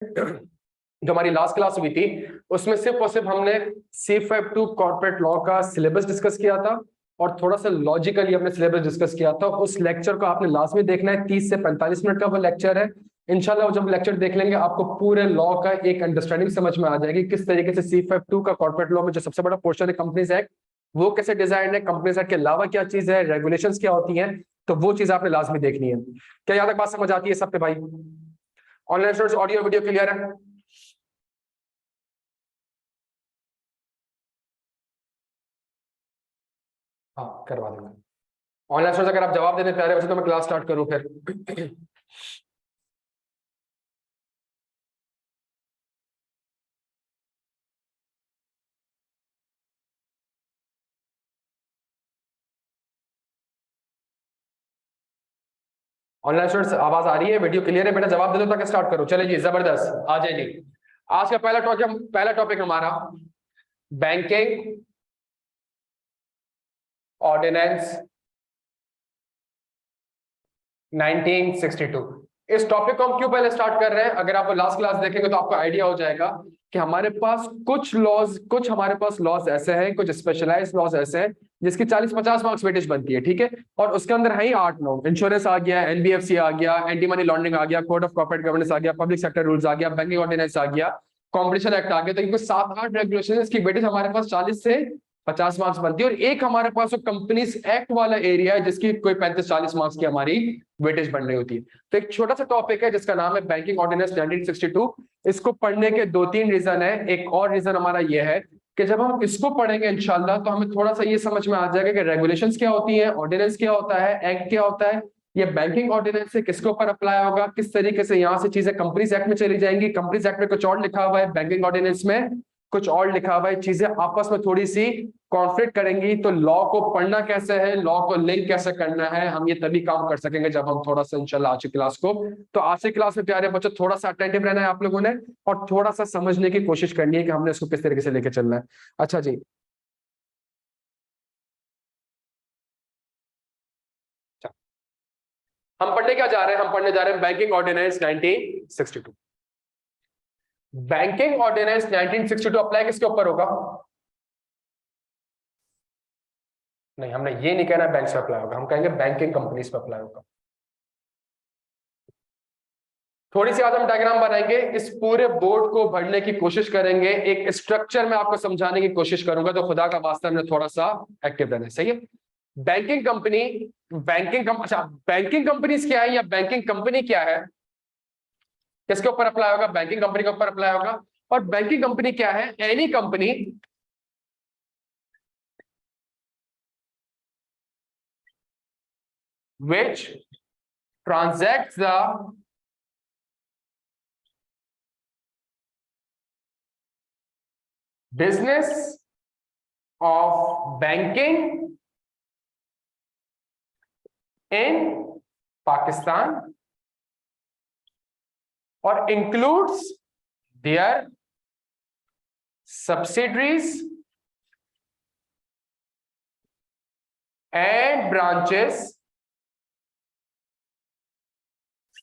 जो हमारी last class हुई थी उसमें सिर्फ और सिर्फ हमने C52 कॉर्पोरेट लॉ का सिलेबस डिस्कस किया था और थोड़ा सा लॉजिकली अपने सिलेबस डिस्कस किया था। उस लेक्चर को आपने लास्ट में देखना है, 30 से 45 मिनट का वो लेक्चर है। इंशाल्लाह जब लेक्चर देख लेंगे आपको पूरे लॉ का एक अंडरस्टैंडिंग समझ में आ जाएगी, किस तरीके से C52 का कॉर्पोरेट लॉ में जो सबसे बड़ा पोर्शन है कंपनीज एक्ट, वो कैसे डिजाइन है, कंपनीज एक्ट के अलावा क्या चीज है, रेगुलेशंस क्या होती हैं, तो वो चीज आपने लास्ट में देखनी है। क्या यहाँ तक बात समझ आती है सबके भाई? Online students audio video clear है? हाँ करवा देंगे। ऑनलाइन स्टूडेंट्स अगर आप जवाब देने तैयार है वैसे तो मैं क्लास स्टार्ट करूं फिर। ऑनलाइन स्टूडेंट्स आवाज आ रही है, वीडियो क्लियर है बेटा? जवाब दे दो ताकि स्टार्ट करो। चले जी जबरदस्त, आ जाए जी। आज का पहला टॉपिक हमारा बैंकिंग ऑर्डिनेंस 1962। इस टॉपिक को हम क्यों पहले स्टार्ट कर रहे हैं, अगर आप लास्ट क्लास देखेंगे तो आपको आइडिया हो जाएगा कि हमारे पास कुछ हमारे पास लॉज ऐसे हैं, कुछ स्पेशलाइज लॉज ऐसे हैं जिसकी 40-50 मार्क्स वेटेज बनती है, ठीक है। और उसके अंदर है ही 8-9, इंश्योरेंस आ गया, NBFC आ गया, एंटी मनी लॉन्ड्रिंग आ गया, कोड ऑफ कॉर्पोरेट गवर्नेंस आ गया, पब्लिक सेक्टर रूल्स आ गया, बैंकिंग ऑर्डिनेंस आ गया, कॉम्पिटिशन एक्ट आ गया। तो इनको 7-8 रेगुलेशन की वेटेज हमारे पास 40 से 50 मार्क्स बनती है। और एक हमारे पास कंपनीज एक्ट वाला एरिया है जिसकी कोई 35-40 मार्क्स की हमारी वेटेज बन रही होती है। तो एक छोटा सा टॉपिक है जिसका नाम है बैंकिंग ऑर्डिनेंस 1962। इसको पढ़ने के 2-3 रीजन है। एक और रीजन हमारा ये है कि जब हम इसको पढ़ेंगे इंशाल्लाह तो हमें थोड़ा सा ये समझ में आ जाएगा कि रेगुलेशंस क्या होती है, ऑर्डिनेंस क्या होता है, एक्ट क्या होता है, ये बैंकिंग ऑर्डिनेंस से किसके ऊपर अप्लाई होगा, किस तरीके से यहाँ से चीजें कंपनीज एक्ट में चली जाएंगी, कंपनीज एक्ट में कुछ और लिखा हुआ है, बैंकिंग ऑर्डिनेंस में कुछ और लिखा हुआ है, चीजें आपस में थोड़ी सी कॉन्फ्लिक्ट करेंगी। तो लॉ को पढ़ना कैसे है, लॉ को लिंक कैसे करना है, हम ये तभी काम कर सकेंगे जब हम थोड़ा सा इंशाल्लाह आज की क्लास को, तो आज की क्लास में प्यारे बच्चों थोड़ा सा अटेंटिव रहना है आप लोगों ने और थोड़ा सा समझने की कोशिश करनी है कि हमने इसको किस तरीके से लेके चलना है। अच्छा जी, हम पढ़ने क्या जा रहे हैं? हम पढ़ने जा रहे हैं banking ordinance 1962। Banking ordinance 1962 apply किसके ऊपर होगा? नहीं, हमने ये नहीं कहना बैंक से अप्लाई होगा, हम कहेंगे बैंकिंग कंपनीज पे अप्लाई होगा। थोड़ी सी आज हम डायग्राम बनाएंगे, इस पूरे बोर्ड को भरने की कोशिश करेंगे, एक स्ट्रक्चर में आपको समझाने की कोशिश करूंगा, तो खुदा का वास्ता में थोड़ा सा एक्टिव रहना है, सही है। बैंकिंग कंपनी, अच्छा बैंकिंग कंपनीज क्या है या बैंकिंग कंपनी क्या है, किसके ऊपर अप्लाई होगा? बैंकिंग कंपनी के ऊपर अप्लाई होगा। और बैंकिंग कंपनी क्या है? Any company which transacts the business of banking in Pakistan or includes their subsidiaries and branches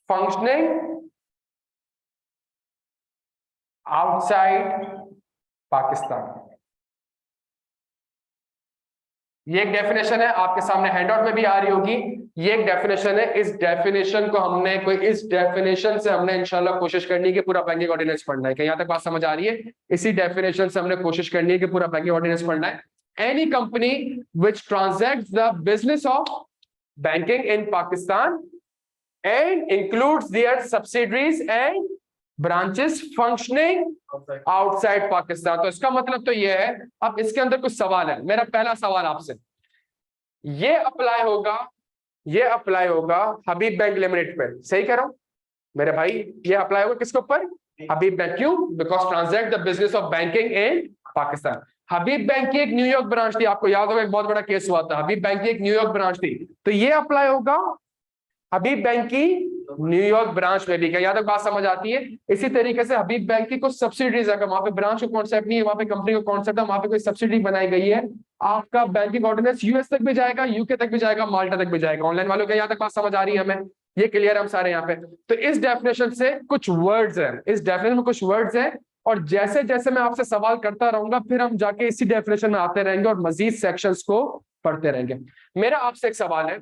functioning outside Pakistan. ये एक डेफिनेशन है, आपके सामने हैंडआउट में भी आ रही होगी। ये एक डेफिनेशन है, इस डेफिनेशन को हमने इस डेफिनेशन से हमने इंशाल्लाह कोशिश करनी है कि पूरा बैंकिंग ऑर्डिनेंस पढ़ना है। क्या यहां तक बात समझ आ रही है? इसी डेफिनेशन से हमने कोशिश करनी है कि पूरा बैंकिंग ऑर्डिनेंस पढ़ना है। Any company which transacts the business of banking in Pakistan and includes their subsidiaries and branches functioning outside Pakistan. तो इसका मतलब तो ये है, अब इसके अंदर कुछ सवाल है। मेरा पहला सवाल आपसे, ये अप्लाई होगा हबीब बैंक लिमिटेड पे, सही कह रहा हूं मेरे भाई? ये अप्लाई होगा किसके ऊपर? हबीब बैंक। क्यों? Because transact the business of banking in Pakistan. Habib bank की एक न्यूयॉर्क ब्रांच थी, आपको याद होगा एक बहुत बड़ा केस हुआ था, हबीब बैंक की एक न्यूयॉर्क ब्रांच थी, तो ये अप्लाई होगा हबीब बैंक की न्यूयॉर्क ब्रांच में भी। क्या यहाँ तक बात समझ आती है? इसी तरीके से हबीब बैंक की कुछ सब्सिडीज है, वहां पे ब्रांच का कॉन्सेप्ट नहीं है, वहां पे कंपनी का कॉन्सेप्ट है, वहां पे कोई सब्सिडी बनाई गई है। आपका बैंकिंग ऑर्डिनेंस US तक भी जाएगा, UK तक भी जाएगा, माल्टा तक भी जाएगा। ऑनलाइन वालों का यहाँ तक बात समझ आ रही है हमें? ये क्लियर हम सारे यहाँ पे। तो इस डेफिनेशन से कुछ वर्ड्स हैं, इस डेफिनेशन में कुछ वर्ड्स हैं, और जैसे जैसे मैं आपसे सवाल करता रहूंगा फिर हम जाके इसी डेफिनेशन में आते रहेंगे और मजीद सेक्शंस को पढ़ते रहेंगे। मेरा आपसे एक सवाल है,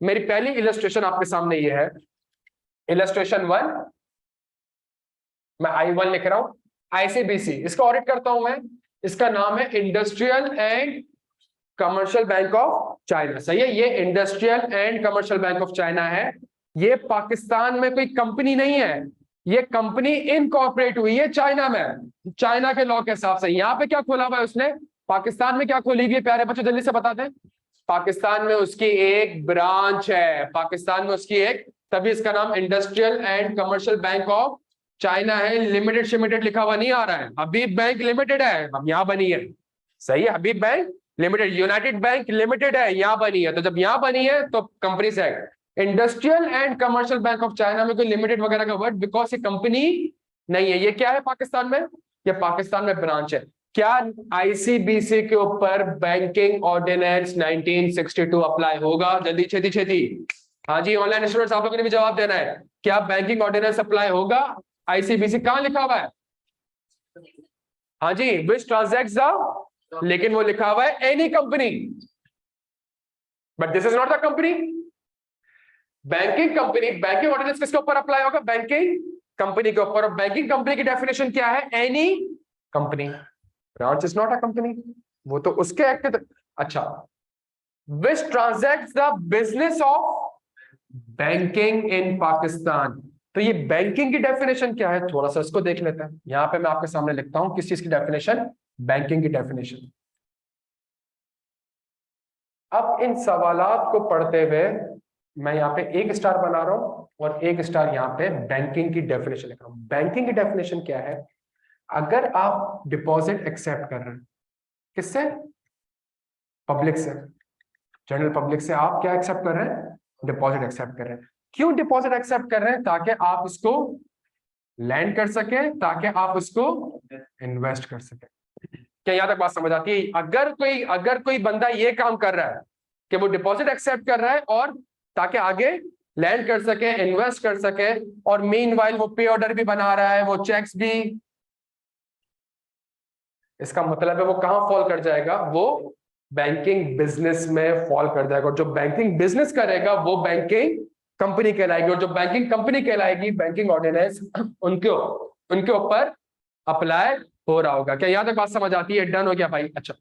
मेरी पहली इलस्ट्रेशन आपके सामने ये है, इलस्ट्रेशन 1, मैं I1 लिख रहा हूं, आईसीबीसी, इसका ऑडिट करता हूं मैं, इसका नाम है industrial and commercial bank of China. सही है, ये industrial and commercial bank of China है। ये पाकिस्तान में कोई कंपनी नहीं है, ये कंपनी इनकॉर्पोरेट हुई है चाइना में, चाइना के लॉ के हिसाब से। यहां पे क्या खोला हुआ है उसने, पाकिस्तान में क्या खोली हुई है प्यारे बच्चों, जल्दी से बता दें। पाकिस्तान में उसकी एक ब्रांच है, पाकिस्तान में उसकी एक, तभी इसका नाम industrial and commercial bank of China है। लिमिटेड शिमिटेड लिखा हुआ नहीं आ रहा है, हबीब बैंक लिमिटेड है, अब यहां बनी है। सही है, Habib bank limited, united bank limited है, यहां बनी है। तो जब यहां बनी है तो कंपनी से industrial and commercial bank of China में कोई लिमिटेड वगैरह का वर्ड, बिकॉज ये कंपनी नहीं है। ये क्या है पाकिस्तान में, ये पाकिस्तान में ब्रांच है। क्या आईसीबीसी के ऊपर बैंकिंग ऑर्डिनेंस 1962 अप्लाई होगा? जल्दी छेती छेती। हाँ जी, ऑनलाइन स्टूडेंट्स आप लोगों ने भी जवाब देना है, क्या बैंकिंग ऑर्डिनेंस अप्लाई होगा? आईसीबीसी कहां लिखा हुआ है? हाँ जी, विच ट्रांजैक्ट्स द, लेकिन वो लिखा हुआ है any company, but this is not the company. Banking company, banking ordinance किसके ऊपर अप्लाई होगा? बैंकिंग कंपनी के ऊपर। और बैंकिंग कंपनी की डेफिनेशन क्या है? Any company, branch is not a company, वो तो उसके एक्ट। अच्छा, which transacts the business of banking in Pakistan. तो ये बैंकिंग की डेफिनेशन क्या है, थोड़ा सा इसको देख लेते हैं। यहां पे मैं आपके सामने लिखता हूं किस चीज की डेफिनेशन, बैंकिंग की डेफिनेशन। अब इन सवालात को पढ़ते हुए मैं यहाँ पे एक स्टार बना रहा हूं और एक स्टार यहाँ पे बैंकिंग की डेफिनेशन लिख रहा हूं। बैंकिंग की डेफिनेशन क्या है? अगर आप डिपॉजिट एक्सेप्ट कर रहे हैं, किससे? पब्लिक से, जनरल पब्लिक से आप क्या एक्सेप्ट कर रहे हैं? डिपॉजिट एक्सेप्ट कर रहे हैं। क्यों डिपॉजिट एक्सेप्ट कर रहे हैं? ताकि आप इसको लैंड कर सके, ताकि आप उसको इन्वेस्ट कर सके। क्या यहां तक बात समझ आती है? अगर कोई बंदा ये काम कर रहा है कि वो डिपॉजिट एक्सेप्ट कर रहा है और ताकि आगे लैंड कर सके, इन्वेस्ट कर सके, और मीनवाइल वो पे ऑर्डर भी बना रहा है, वो चेक्स भी, इसका मतलब है वो कहां फॉल कर जाएगा? वो बैंकिंग बिजनेस में फॉल कर जाएगा। और जो बैंकिंग बिजनेस करेगा वो बैंकिंग कंपनी कहलाएगी, और जो बैंकिंग कंपनी कहलाएगी, बैंकिंग ऑर्डिनेंस उनके उनके ऊपर अप्लाई हो रहा होगा। क्या यहां तक बात समझ आती है? डन हो गया भाई। अच्छा,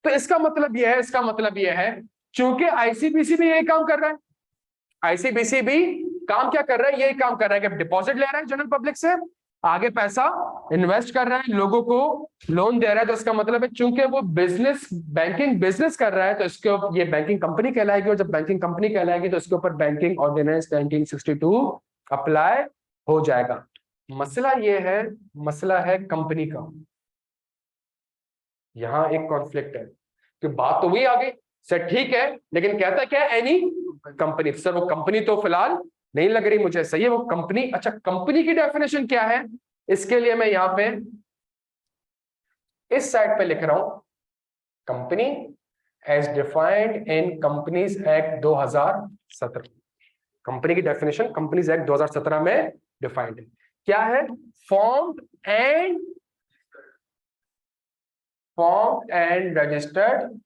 तो इसका मतलब यह है, इसका मतलब यह है, चूंकि आईसीबीसी भी यही काम कर रहा है, आईसीबीसी भी काम क्या कर रहा है? यही काम कर रहा है कि डिपॉजिट ले रहा है जनरल पब्लिक से, आगे पैसा इन्वेस्ट कर रहा है, लोगों को लोन दे रहा है। तो इसका मतलब है चूंकि वो बिजनेस, बैंकिंग बिजनेस कर रहा है, तो इसके ऊपर ये बैंकिंग कंपनी कहलाएगी, और जब बैंकिंग कंपनी कहलाएगी तो इसके ऊपर बैंकिंग ऑर्डिनेंस 1962 अप्लाई हो जाएगा। मसला ये है, मसला है कंपनी का। यहां एक कॉन्फ्लिक्ट है कि बात तो वही आ गई सर, ठीक है, लेकिन कहता क्या है? Any company. सर वो कंपनी तो फिलहाल नहीं लग रही मुझे। सही है, वो कंपनी। अच्छा, कंपनी की डेफिनेशन क्या है? इसके लिए मैं यहां पे इस साइड पे लिख रहा हूं, company as defined in companies act 2017। Company की डेफिनेशन कंपनीज एक्ट 2017 में डिफाइंड है। क्या है? Formed and registered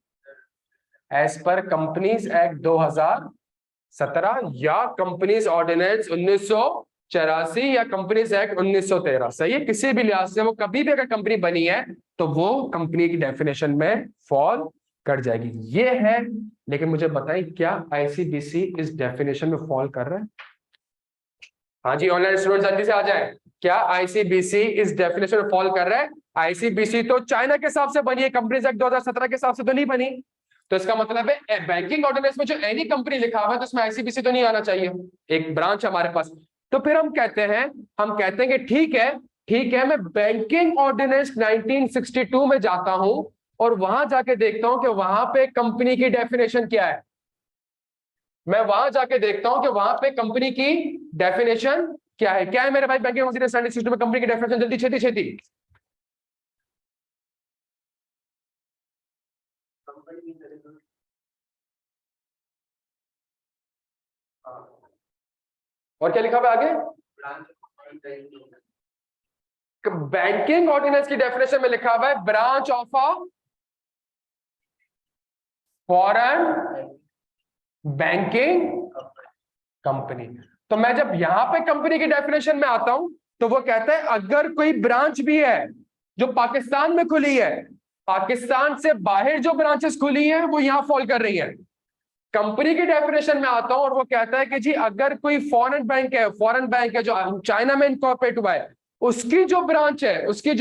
as per companies act 2017 या कंपनीज ऑर्डिनेंस 1984 या कंपनीज एक्ट 1913। सही है, किसी भी लिहाज से वो कभी भी अगर कंपनी बनी है तो वो कंपनी की डेफिनेशन में फॉल कर जाएगी। ये है, लेकिन मुझे बताएं क्या आईसीबीसी इस डेफिनेशन में फॉल कर रहा है? हाँ जी, ऑनलाइन स्टूडेंट जल्दी से आ जाए। क्या आईसीबीसी इस डेफिनेशन में फॉल कर रहा है? आईसीबीसी तो चाइना के हिसाब से बनी है, कंपनीज एक्ट 2017 के हिसाब से तो नहीं बनी। तो इसका मतलब है बैंकिंग ऑर्डिनेंस में जो एनी कंपनी लिखा हुआ है तो उसमें आईसीबीसी तो नहीं आना चाहिए, एक ब्रांच हमारे पास। तो फिर हम कहते हैं कि ठीक है, ठीक है, मैं बैंकिंग ऑर्डिनेंस 1962 में जाता हूं और वहां जाके देखता हूं कि वहां पे कंपनी की डेफिनेशन क्या है। मैं वहां जाके देखता हूं कि वहां पे कंपनी की डेफिनेशन क्या है मेरे भाई? बैंकिंग ऑर्डिनेंस 1962 में कंपनी की डेफिनेशन, जल्दी छेती छेती। और क्या लिखा हुआ है आगे? बैंकिंग ऑर्डिनेंस की डेफिनेशन में लिखा हुआ है branch of a foreign banking company. तो मैं जब यहां पे कंपनी की डेफिनेशन में आता हूं तो वो कहता है अगर कोई ब्रांच भी है जो पाकिस्तान में खुली है, पाकिस्तान से बाहर जो ब्रांचेस खुली हैं वो यहां फॉल कर रही हैं। कंपनी की डेफिनेशन में आता हूं और वो कहता है कि जी अगर कोई फॉरेन बैंक है जो चाइना में इनकॉर्पोरेट हुआ है, उसकी जो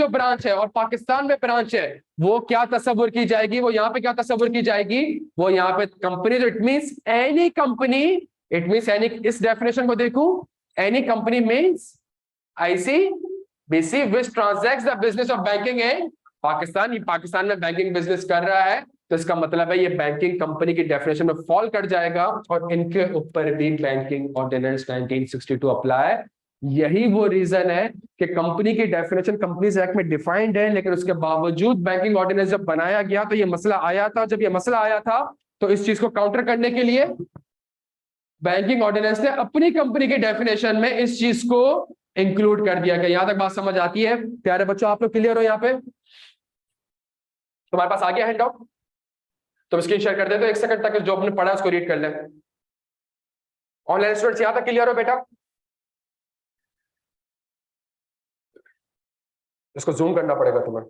ब्रांच है और पाकिस्तान में ब्रांच है, वो क्या तस्वुर की जाएगी, वो यहाँ पे क्या तस्वुर की जाएगी, वो यहाँ पे कंपनी, जो it means any company, it means any, इस डेफिनेशन को देखूं, any company means ICBC which transacts the business of banking in Pakistan. ये पाकिस्तान में बैंकिंग बिजनेस कर रहा है, तो इसका मतलब है ये बैंकिंग कंपनी की डेफिनेशन में फॉल कर जाएगा और इनके ऊपर भी बैंकिंग ऑर्डिनेंस 1962 अप्लाई। यही वो रीजन है कि कंपनी की डेफिनेशन कंपनीज एक्ट में डिफाइंड है, लेकिन उसके बावजूद बैंकिंग ऑर्डिनेंस जब बनाया गया तो ये मसला आया था। जब ये मसला आया था तो इस चीज को काउंटर करने के लिए बैंकिंग ऑर्डिनेंस ने अपनी कंपनी की डेफिनेशन में इस चीज को इंक्लूड कर दिया गया। यहां तक बात समझ आती है प्यारे बच्चों? आप लोग क्लियर हो? यहाँ पे तुम्हारे पास आ गया हैंड आउट? तो स्क्रीन शेयर कर दे, तो 1 सेकंड तक जो आपने पढ़ा उसको रीड कर ले। ऑनलाइन स्टूडेंट्स यहां तक क्लियर हो बेटा? इसको जूम करना पड़ेगा तुम्हें।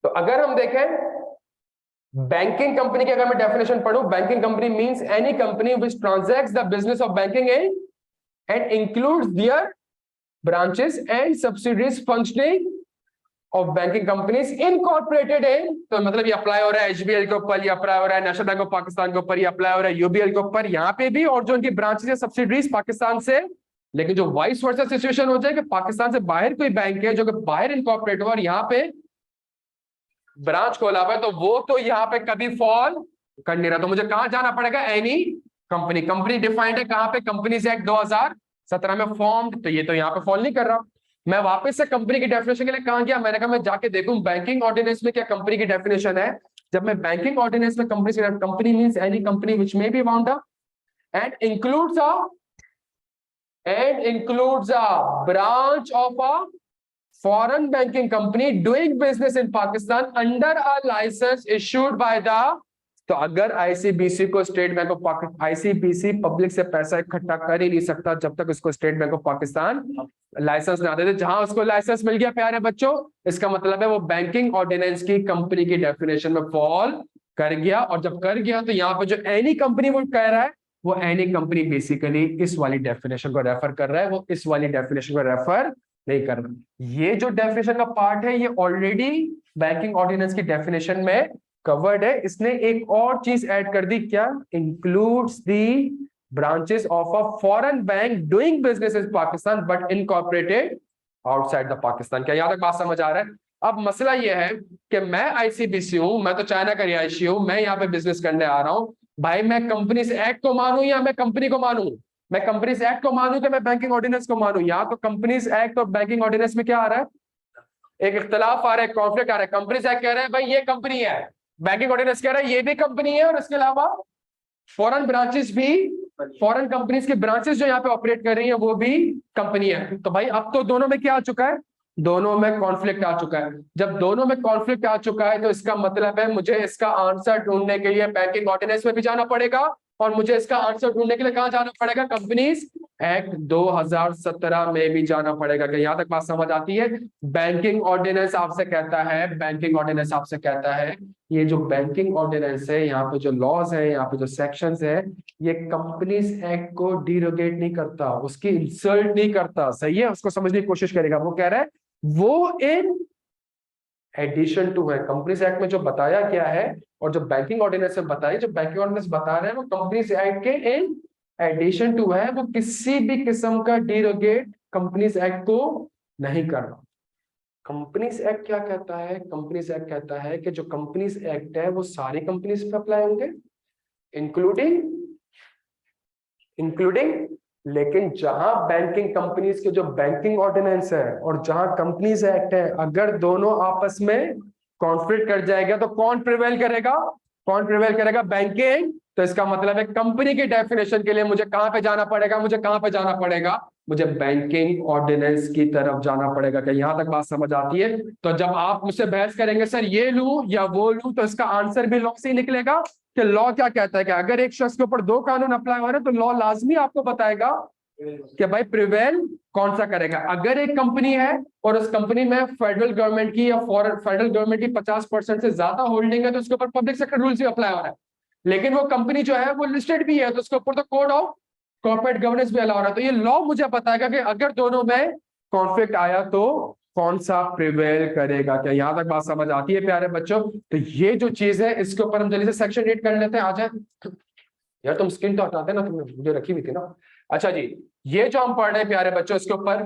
तो अगर हम देखें बैंकिंग कंपनी की, अगर मैं डेफिनेशन पढ़ूं, banking company means any company which transacts the business of banking and includes their branches and subsidies functioning of banking companies incorporated in, तो मतलब ये अप्लाई हो रहा है HBL के ऊपर, ये अप्लाई हो रहा है नेशनल बैंक ऑफ पाकिस्तान के ऊपर, ये अप्लाई हो रहा है UBL के ऊपर, यहाँ पे भी, और जो उनकी ब्रांचेस है सब्सिडीज पाकिस्तान से। लेकिन जो वाइस वर्सा सिचुएशन हो जाए कि पाकिस्तान से बाहर कोई बैंक है जो कि बाहर इनकॉर्पोरेट हुआ और यहाँ पे ब्रांच खोला हुआ है, तो वो तो यहाँ पे कभी फॉल कर नहीं रहा। तो मुझे कहां जाना पड़ेगा? Any company. कंपनी डिफाइंड है कहां पे? कंपनीज एक्ट 2017 में फॉर्म्ड, तो ये तो यहाँ पे फॉल नहीं कर रहा। मैं वापस से कंपनी की डेफिनेशन के लिए कहां गया? मैंने कहा मैं जाके देखूं बैंकिंग ऑर्डिनेंस में क्या कंपनी की डेफिनेशन है। जब मैं बैंकिंग ऑर्डिनेंस में company means any company which may be bound and includes a branch of a foreign banking company doing business in Pakistan under a license issued by the, तो अगर ICBC को state Bank of Pakistan, ICBC public से पैसा इकट्ठा कर ही नहीं सकता जब तक उसको State Bank of Pakistan licence ना दे दे। जहां उसको लाइसेंस मिल गया प्यारे बच्चों, इसका मतलब है वो बैंकिंग ऑर्डिनेंस की कंपनी की डेफिनेशन में फॉल कर गया। और जब कर गया तो यहाँ पे जो एनी कंपनी वो कह रहा है, वो एनी कंपनी बेसिकली इस वाली डेफिनेशन को रेफर कर रहा है, वो इस वाली डेफिनेशन को रेफर नहीं कर रहा। ये जो डेफिनेशन का पार्ट है ये ऑलरेडी बैंकिंग ऑर्डिनेंस की डेफिनेशन में कवर्ड है। इसने एक और चीज ऐड कर दी, क्या? Includes the branches of a foreign bank doing business in Pakistan but incorporated outside the Pakistan. क्या यहाँ तक बात समझ आ रहा है? अब मसला यह है कि मैं ICBC हूं, मैं तो चाइना का रिहायशी हूं, मैं यहाँ पे बिजनेस करने आ रहा हूं। भाई मैं कंपनीज एक्ट को मानूं या मैं कंपनी को मानूं? मैं कंपनीज एक्ट को मानूं कि मैं बैंकिंग ऑर्डिनेंस को मानूं? यहाँ तो कंपनीज एक्ट और बैंकिंग ऑर्डिनेंस में क्या आ रहा है? एक इख्तलाफ आ रहा है, कॉन्फ्लिक्ट आ रहा है। कंपनीज एक्ट कह रहे हैं भाई ये कंपनी है, बैंकिंग ऑर्डिनेंस कह रहा है ये भी कंपनी है, और इसके अलावा फॉरेन ब्रांचेस भी, फॉरेन कंपनीज के ब्रांचेस जो यहाँ पे ऑपरेट कर रही हैं वो भी कंपनी है। तो भाई अब तो दोनों में क्या आ चुका है? दोनों में कॉन्फ्लिक्ट आ चुका है। जब दोनों में कॉन्फ्लिक्ट आ चुका है तो इसका मतलब है मुझे इसका आंसर ढूंढने के लिए बैंकिंग ऑर्डिनेंस में भी जाना पड़ेगा, और मुझे इसका आंसर ढूंढने के लिए कहां जाना पड़ेगा? कंपनीज एक्ट 2017 में भी जाना पड़ेगा। क्या यहाँ तक बात समझ आती है? बैंकिंग ऑर्डिनेंस आपसे कहता है, बैंकिंग ऑर्डिनेंस आपसे कहता है ये जो बैंकिंग ऑर्डिनेंस है, यहाँ पे जो लॉज है, यहाँ पे जो सेक्शंस है, ये कंपनीज एक्ट को डिरोगेट नहीं करता, उसकी इंसल्ट नहीं करता। सही है? उसको समझने की कोशिश करेगा। वो कह रहा है वो इन एडिशन टू है। कंपनीज एक्ट में जो बताया गया है और जो बैंकिंग ऑर्डिनेंस में बताया, जो बैंकिंग ऑर्डिनेंस बता रहे हैं वो कंपनीज एक्ट के इन एडिशन टू है। वो किसी भी किस्म का डिरोगेट कंपनीज एक्ट को नहीं कर रहा। कंपनीज एक्ट क्या कहता है? कंपनीज एक्ट कहता है कि जो कंपनीज एक्ट है वो सारी कंपनीज पे अप्लाई होंगे, इंक्लूडिंग लेकिन जहां बैंकिंग कंपनीज के जो बैंकिंग ऑर्डिनेंस है और जहां कंपनीज एक्ट है, अगर दोनों आपस में कॉन्फ्लिक्ट कर जाएगा तो कौन प्रिवेल करेगा? कौन प्रिवेल करेगा? बैंकिंग। तो इसका मतलब है कंपनी की डेफिनेशन के लिए मुझे कहां पे जाना पड़ेगा? मुझे कहां पे जाना पड़ेगा? मुझे बैंकिंग ऑर्डिनेंस की तरफ जाना पड़ेगा। क्या यहां तक बात समझ आती है? तो जब आप मुझसे बहस करेंगे सर ये लूं या वो लूं, तो इसका आंसर भी लॉ से ही निकलेगा कि लॉ क्या कहता है कि अगर एक शख्स के ऊपर दो कानून अप्लाई हो रहे हैं तो लॉ लाजमी आपको बताएगा कि भाई प्रिवेल कौन सा करेगा। अगर एक कंपनी है और उस कंपनी में फेडरल गवर्नमेंट की या फेडरल गवर्नमेंट की 50% से ज्यादा होल्डिंग है तो उसके ऊपर पब्लिक सेक्टर रूल्स भी अप्लाई हो रहा है। लेकिन वो कंपनी जो है वो लिस्टेड भी है तो उसके ऊपर तो कोड ऑफ कॉर्पोरेट गवर्नेंस भी अलाउ हो रहा है। तो ये लॉ मुझे बताएगा कि अगर दोनों में कॉन्फ्लिक्ट आया तो कौन सा प्रिवेल करेगा। क्या यहां तक बात समझ आती है प्यारे बच्चों? तो ये जो चीज है इसके ऊपर हम जल्दी से सेक्शन 8 कर लेते हैं। आ जाए यार, तुम स्क्रीन तो हटाते ना, तुमने मुझे रखी हुई थी ना। अच्छा जी, ये जो हम पढ़ रहे हैं प्यारे बच्चों इसके ऊपर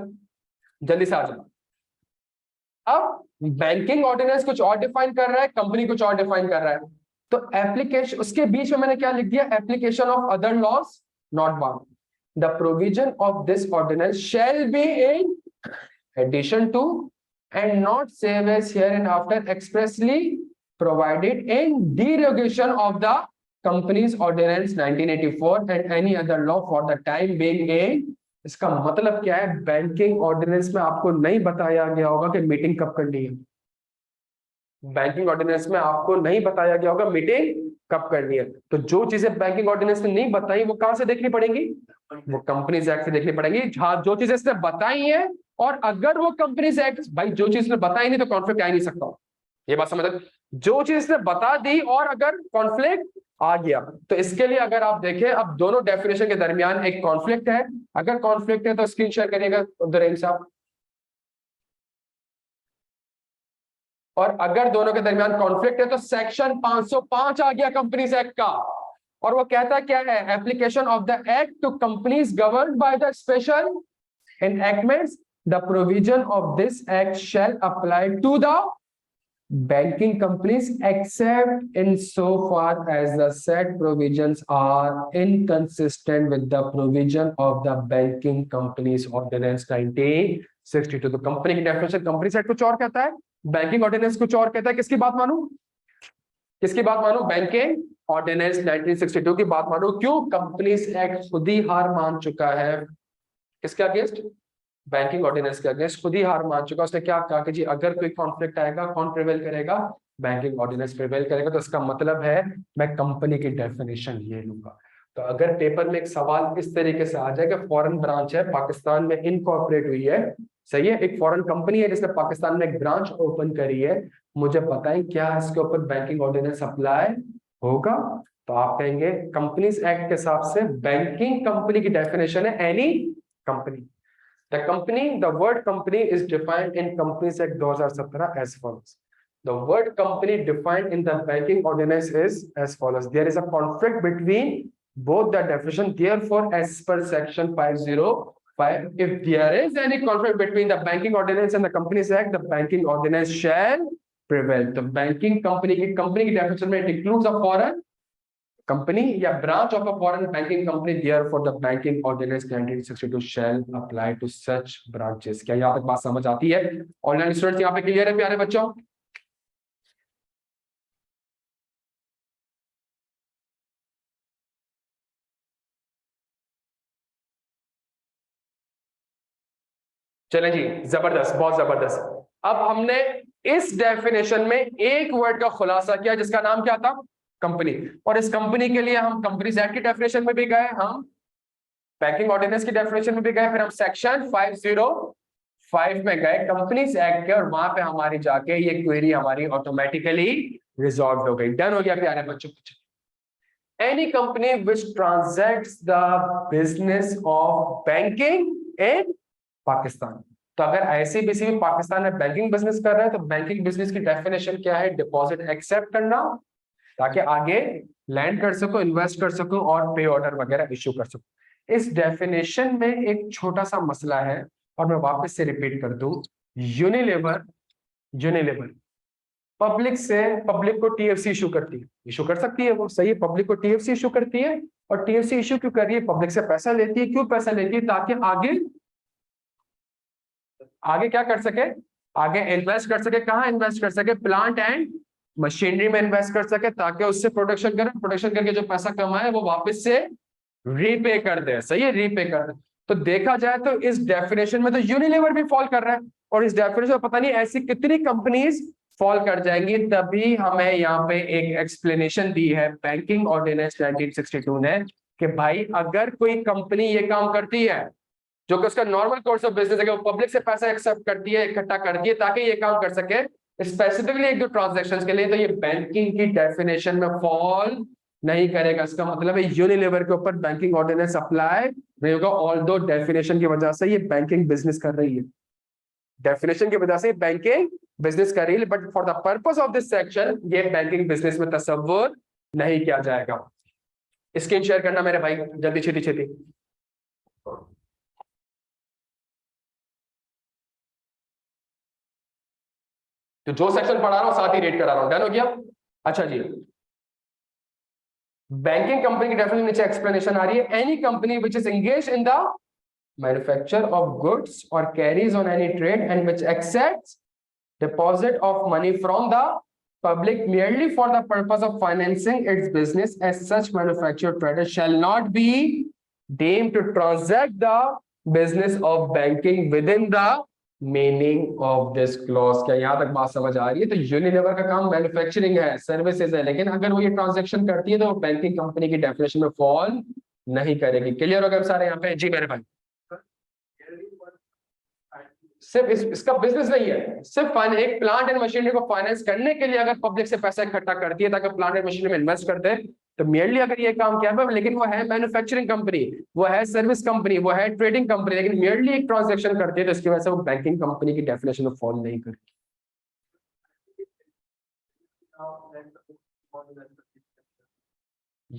जल्दी से आ जाओ। अब बैंकिंग ऑर्डिनेंस कुछ और डिफाइन कर रहा है, कंपनी कुछ और डिफाइन कर रहा है। तो एप्लीकेशन, उसके बीच में मैंने क्या लिख दिया? Application of other laws not bound the provision of this ordinance shall be in addition to and not save as hereinafter expressly provided in derogation of the Companies Ordinance 1984 and any other law for the time being in। इसका मतलब क्या है? Banking ordinance में आपको नहीं बताया गया होगा कि मीटिंग कब करनी है। बैंकिंग ऑर्डिनेंस में आपको नहीं बताया गया होगा मीटिंग कब करनी है। तो जो चीजें बैंकिंग ऑर्डिनेंस ने नहीं बताई वो कहां से देखनी पड़ेगी? वो कंपनीज एक्ट से देखनी पड़ेगी। हाँ, जो चीजें इसने बताई है, और अगर वो कंपनीज एक्ट, भाई जो चीज ने बताई नहीं तो कॉन्फ्लिक्ट आ ही नहीं सकता। ये बात समझ? जो चीज इसने बता दी और अगर कॉन्फ्लिक्ट आ गया, तो इसके लिए अगर आप देखें अब दोनों डेफिनेशन के दरमियान एक कॉन्फ्लिक्ट है। अगर कॉन्फ्लिक्ट है तो स्क्रीन शेयर करिएगा अब्दुल साहब। और अगर दोनों के दरमियान कॉन्फ्लिक्ट है तो सेक्शन 505 आ गया कंपनीज एक्ट का। और वो कहता क्या है? Application of the act to companies governed by the special enactments, the provision of this act shall apply to the banking companies except in so far as the said provisions are inconsistent with the provision of the Banking Companies Ordinance 1962। तो company की definition company act कुछ और कहता है, banking ordinance कुछ और कहता है। किसकी बात मानूं? किसकी बात मानूं? बैंकिंग ऑर्डिनेंस 1962 की बात मानूं। क्यों? कंपनीज एक्ट खुद ही हार मान चुका है। किसके अगेंस्ट? बैंकिंग ऑर्डिनेंस के अगेंस्ट खुद ही हार मान चुका। उसने क्या कहा कि जी अगर कोई कॉन्फ्लिक्ट आएगा कौन प्रिवेल करेगा? बैंकिंग ऑर्डिनेंस प्रिवेल करेगा। तो इसका मतलब है मैं कंपनी की डेफिनेशन ये लूंगा। तो अगर पेपर में एक सवाल इस तरीके से आ जाए कि फॉरेन ब्रांच है, पाकिस्तान में इनकॉर्पोरेट हुई है, सही है, एक फॉरेन कंपनी है जिसने पाकिस्तान में एक ब्रांच ओपन करी है, मुझे बताएं क्या इसके ऊपर बैंकिंग ऑर्डिनेंस अप्लाई होगा? तो आप कहेंगे कंपनीज एक्ट के हिसाब से बैंकिंग कंपनी की डेफिनेशन है any company. The company, the word company is defined in Companies Act 2017 as follows. The word company defined in the banking ordinance is as follows. There is a conflict between both the definition. Therefore, as per section 505, if there is any conflict between the banking ordinance and the Companies Act, the banking ordinance shall prevail. The banking company की definition में it includes a foreign company या branch of a foreign banking company, therefore the banking ordinance 1962 shall apply to such branches। क्या यहाँ तक बात समझ आती है? ऑनलाइन स्टूडेंट्स यहाँ पे क्लियर है प्यारे बच्चों? चले जी, जबरदस्त, बहुत जबरदस्त। अब हमने इस डेफिनेशन में एक वर्ड का खुलासा किया जिसका नाम क्या था? कंपनी। और इस कंपनी के लिए हम कंपनीज एक्ट की डेफिनेशन में भी गए, हम बैंकिंग ऑर्डिनेंस की डेफिनेशन में भी गए, फिर हम सेक्शन 505 में गए कंपनीज एक्ट के, और वहां पे हमारी जाके ये क्वेरी हमारी ऑटोमेटिकली रिजॉल्व हो गई। डन हो गया प्यारे बच्चों। Any company which transacts the business of banking in Pakistan. तो अगर आईसीबीसी भी पाकिस्तान में बैंकिंग बिजनेस कर रहा है तो बैंकिंग बिजनेस की डेफिनेशन क्या है? डिपॉजिट एक्सेप्ट करना ताकि आगे लैंड कर सको, इन्वेस्ट कर सको और पे ऑर्डर वगैरह इश्यू कर सको। इस डेफिनेशन में एक छोटा सा मसला है और मैं वापस से रिपीट कर दूं। यूनिलेवर यूनिलेवर पब्लिक से, पब्लिक को टीएफसी इशू करती है, इशू कर सकती है वो, सही है, पब्लिक को टीएफसी इशू करती है। और टीएफसी इशू क्यों कर रही है? पब्लिक से पैसा लेती है। क्यों पैसा लेती है? ताकि आगे आगे क्या कर सके, आगे इन्वेस्ट कर सके। कहाँ इन्वेस्ट कर सके? प्लांट एंड मशीनरी में इन्वेस्ट कर सके, ताकि उससे प्रोडक्शन करे, प्रोडक्शन करके जो पैसा कमाए वो वापस से रीपे कर दे। सही है, रीपे कर दे। तो देखा जाए तो इस डेफिनेशन में तो यूनिलीवर भी फॉल कर रहा है, और इस डेफिनेशन में पता नहीं ऐसी कितनी कंपनीज फॉल कर जाएंगी। तभी हमें यहाँ पे एक एक्सप्लेनेशन दी है बैंकिंग ऑर्डिनेंस 1962 ने, कि भाई अगर कोई कंपनी ये काम करती है, जो कि उसका नॉर्मल कोर्स ऑफ बिजनेस है, कि वो पब्लिक से पैसा एक्सेप्ट करती है, इकट्ठा करती है ताकि ये काम कर सके स्पेसिफिकली एक दो ट्रांजैक्शंस के लिए, तो ये बैंकिंग की डेफिनेशन में फॉल नहीं करेगा। इसका मतलब है यूनिलीवर के ऊपर बैंकिंग ऑर्डिनेंस अप्लाई नहीं होगा, ऑल्दो डेफिनेशन की वजह से ये बैंकिंग बिजनेस कर रही है, डेफिनेशन की वजह से बैंकिंग बिजनेस कर रही है, but for the purpose of this section ये बैंकिंग बिजनेस में तस्वुर नहीं किया जाएगा। स्क्रीन शेयर करना मेरे भाई, जल्दी छेती छेती। तो जो सेक्शन पढ़ा रहा हूं साथ ही रेट करा रहा हूं, डन हो गया? अच्छा जी, बैंकिंग कंपनी की डेफिनेशन नीचे एक्सप्लेनेशन आ रही है। Any company which is engage in the manufacture of goods or carries on any trade and which accepts deposit of money from the public merely for the purpose of financing its business, as such manufacturer trader shall not be deemed to transact the business of banking within the meaning of this clause। क्या यहाँ तक बात समझ आ रही है? तो Unilever का काम मैन्युफैक्चरिंग है, सर्विसेज है, लेकिन अगर वो ये ट्रांजेक्शन करती है तो वो बैंकिंग कंपनी की डेफिनेशन में फॉल नहीं करेगी। क्लियर हो गया सारे यहाँ पे? जी मेरे भाई, सिर्फ इसका बिजनेस नहीं है, सिर्फ एक प्लांट एंड मशीनरी को फाइनेंस करने के लिए अगर पब्लिक से पैसा इकट्ठा करती है ताकि प्लांट एंड मशीनरी में इन्वेस्ट करते हैं, तो मेयरली अगर ये काम किया है, लेकिन वो है मैन्युफैक्चरिंग कंपनी, वो है सर्विस कंपनी, वो है ट्रेडिंग कंपनी, लेकिन मेयरली एक ट्रांजेक्शन करती है, तो इसकी वजह से वो बैंकिंग कंपनी की डेफिनेशन में फॉल नहीं करती।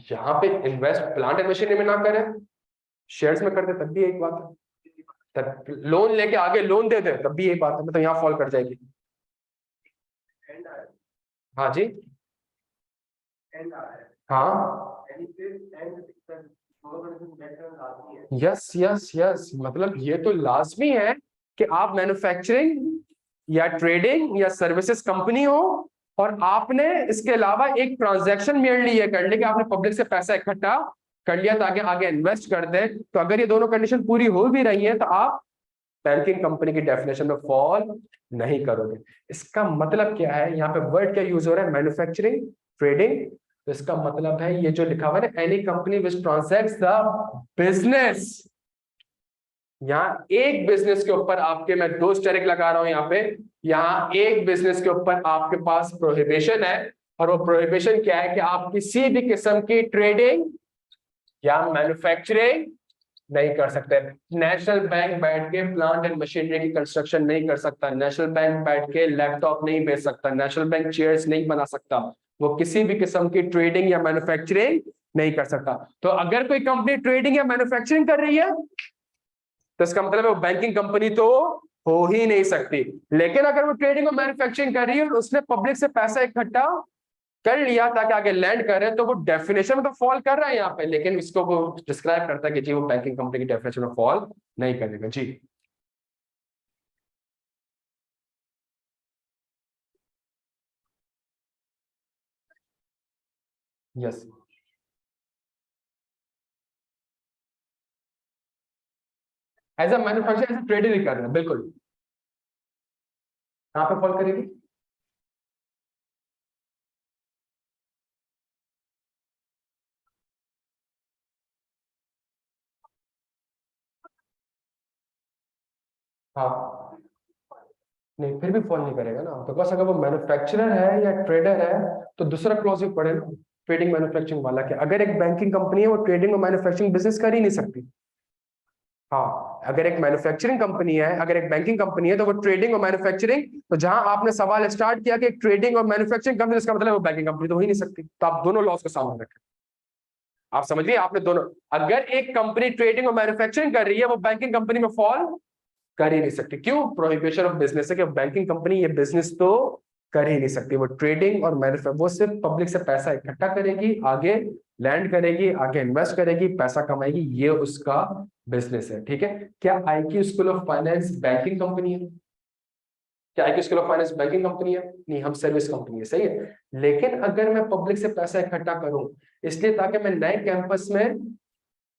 यहाँ पे इन्वेस्ट प्लांट एंड मशीनरी में ना करें, शेयर्स में कर दे तब भी एक बात है, तब लोन लेके आगे लोन दे दे तब भी यही बात है, मतलब यहाँ फॉल कर जाएगी। हाँ जी, हाँ, यस यस यस, मतलब ये तो लाजमी है कि आप मैन्युफैक्चरिंग या ट्रेडिंग या सर्विसेज कंपनी हो और आपने इसके अलावा एक ट्रांजैक्शन मेयरली ये कर ली कि आपने पब्लिक से पैसा इकट्ठा कर लिया ताकि आगे इन्वेस्ट कर दे। तो अगर ये दोनों कंडीशन पूरी हो भी रही है तो आप बैंकिंग कंपनी की डेफिनेशन में फॉल नहीं करोगे। इसका मतलब क्या है? यहाँ पे वर्ड क्या यूज हो रहा है? Manufacturing, trading. तो इसका मतलब है ये जो लिखा हुआ है any company which transacts the business, यहाँ एक बिजनेस के ऊपर आपके, मैं दो स्टेरिक लगा रहा हूं यहाँ पे, यहाँ एक बिजनेस के ऊपर आपके पास प्रोहिबिशन है, और वो प्रोहिबिशन क्या है कि आप किसी भी किस्म की ट्रेडिंग या मैन्युफैक्चरिंग नहीं कर सकते। नेशनल बैंक बैठ के प्लांट एंड मशीनरी की कंस्ट्रक्शन नहीं कर सकता, नेशनल बैंक बैठ के लैपटॉप नहीं बेच सकता, नेशनल बैंक चेयर्स नहीं बना सकता, वो किसी भी किस्म की ट्रेडिंग या मैन्युफैक्चरिंग नहीं कर सकता। तो अगर कोई कंपनी ट्रेडिंग या मैन्युफैक्चरिंग कर रही है तो इसका मतलब है वो बैंकिंग कंपनी तो हो ही नहीं सकती। लेकिन अगर वो ट्रेडिंग और मैन्युफैक्चरिंग कर रही है और उसने पब्लिक से पैसा इकट्ठा कर लिया ताकि आगे लैंड करे, तो वो डेफिनेशन में तो फॉल कर रहा है यहाँ पे, लेकिन इसको वो डिस्क्राइब करता है कि जी वो बैंकिंग कंपनी की डेफिनेशन में फॉल नहीं करेगा। जी yes, as a manufacturer as a trader ही कर रहे हैं, बिल्कुल। कहाँ पे फॉल करेगी? हाँ, नहीं फिर भी फॉल नहीं करेगा ना, तो बस अगर वो मैन्युफैक्चरर है या ट्रेडर है तो दूसरा क्लॉज भी पड़े ना, ट्रेडिंग मैन्युफैक्चरिंग वाला। के अगर एक बैंकिंग कंपनी है वो ट्रेडिंग और मैन्युफैक्चरिंग बिजनेस कर ही नहीं सकती। हाँ, अगर एक मैन्युफैक्चरिंग कंपनी है, अगर एक बैंकिंग कंपनी है, तो वो ट्रेडिंग और मैन्युफैक्चरिंग, तो जहां आपने सवाल स्टार्ट किया कि ट्रेडिंग और मैन्युफैक्चरिंग कंपनी, इसका मतलब वो बैंकिंग कंपनी तो हो ही नहीं सकती। तो आप दोनों लॉस को सामने रखें, आप समझ गए? आपने दोनों, अगर एक कंपनी ट्रेडिंग और मैन्युफैक्चरिंग कर रही है वो बैंकिंग कंपनी में फॉल कर ही नहीं सकती। क्यों? प्रोहिबिशन ऑफ बिजनेस है कि बैंकिंग कंपनी ये बिजनेस तो कर ही नहीं सकती। वो ट्रेडिंग और मैन्युफैक्चर, वो सिर्फ पब्लिक से पैसा इकट्ठा करेगी, आगे लैंड करेगी, आगे इन्वेस्ट करेगी, पैसा कमाएगी, ये उसका बिजनेस है। ठीक है, क्या IQ school of finance banking company है? क्या IQ school of finance banking company है? नहीं, हम सर्विस कंपनी है, सही है। लेकिन अगर मैं पब्लिक से पैसा इकट्ठा करूं इसलिए ताकि मैं नए कैंपस में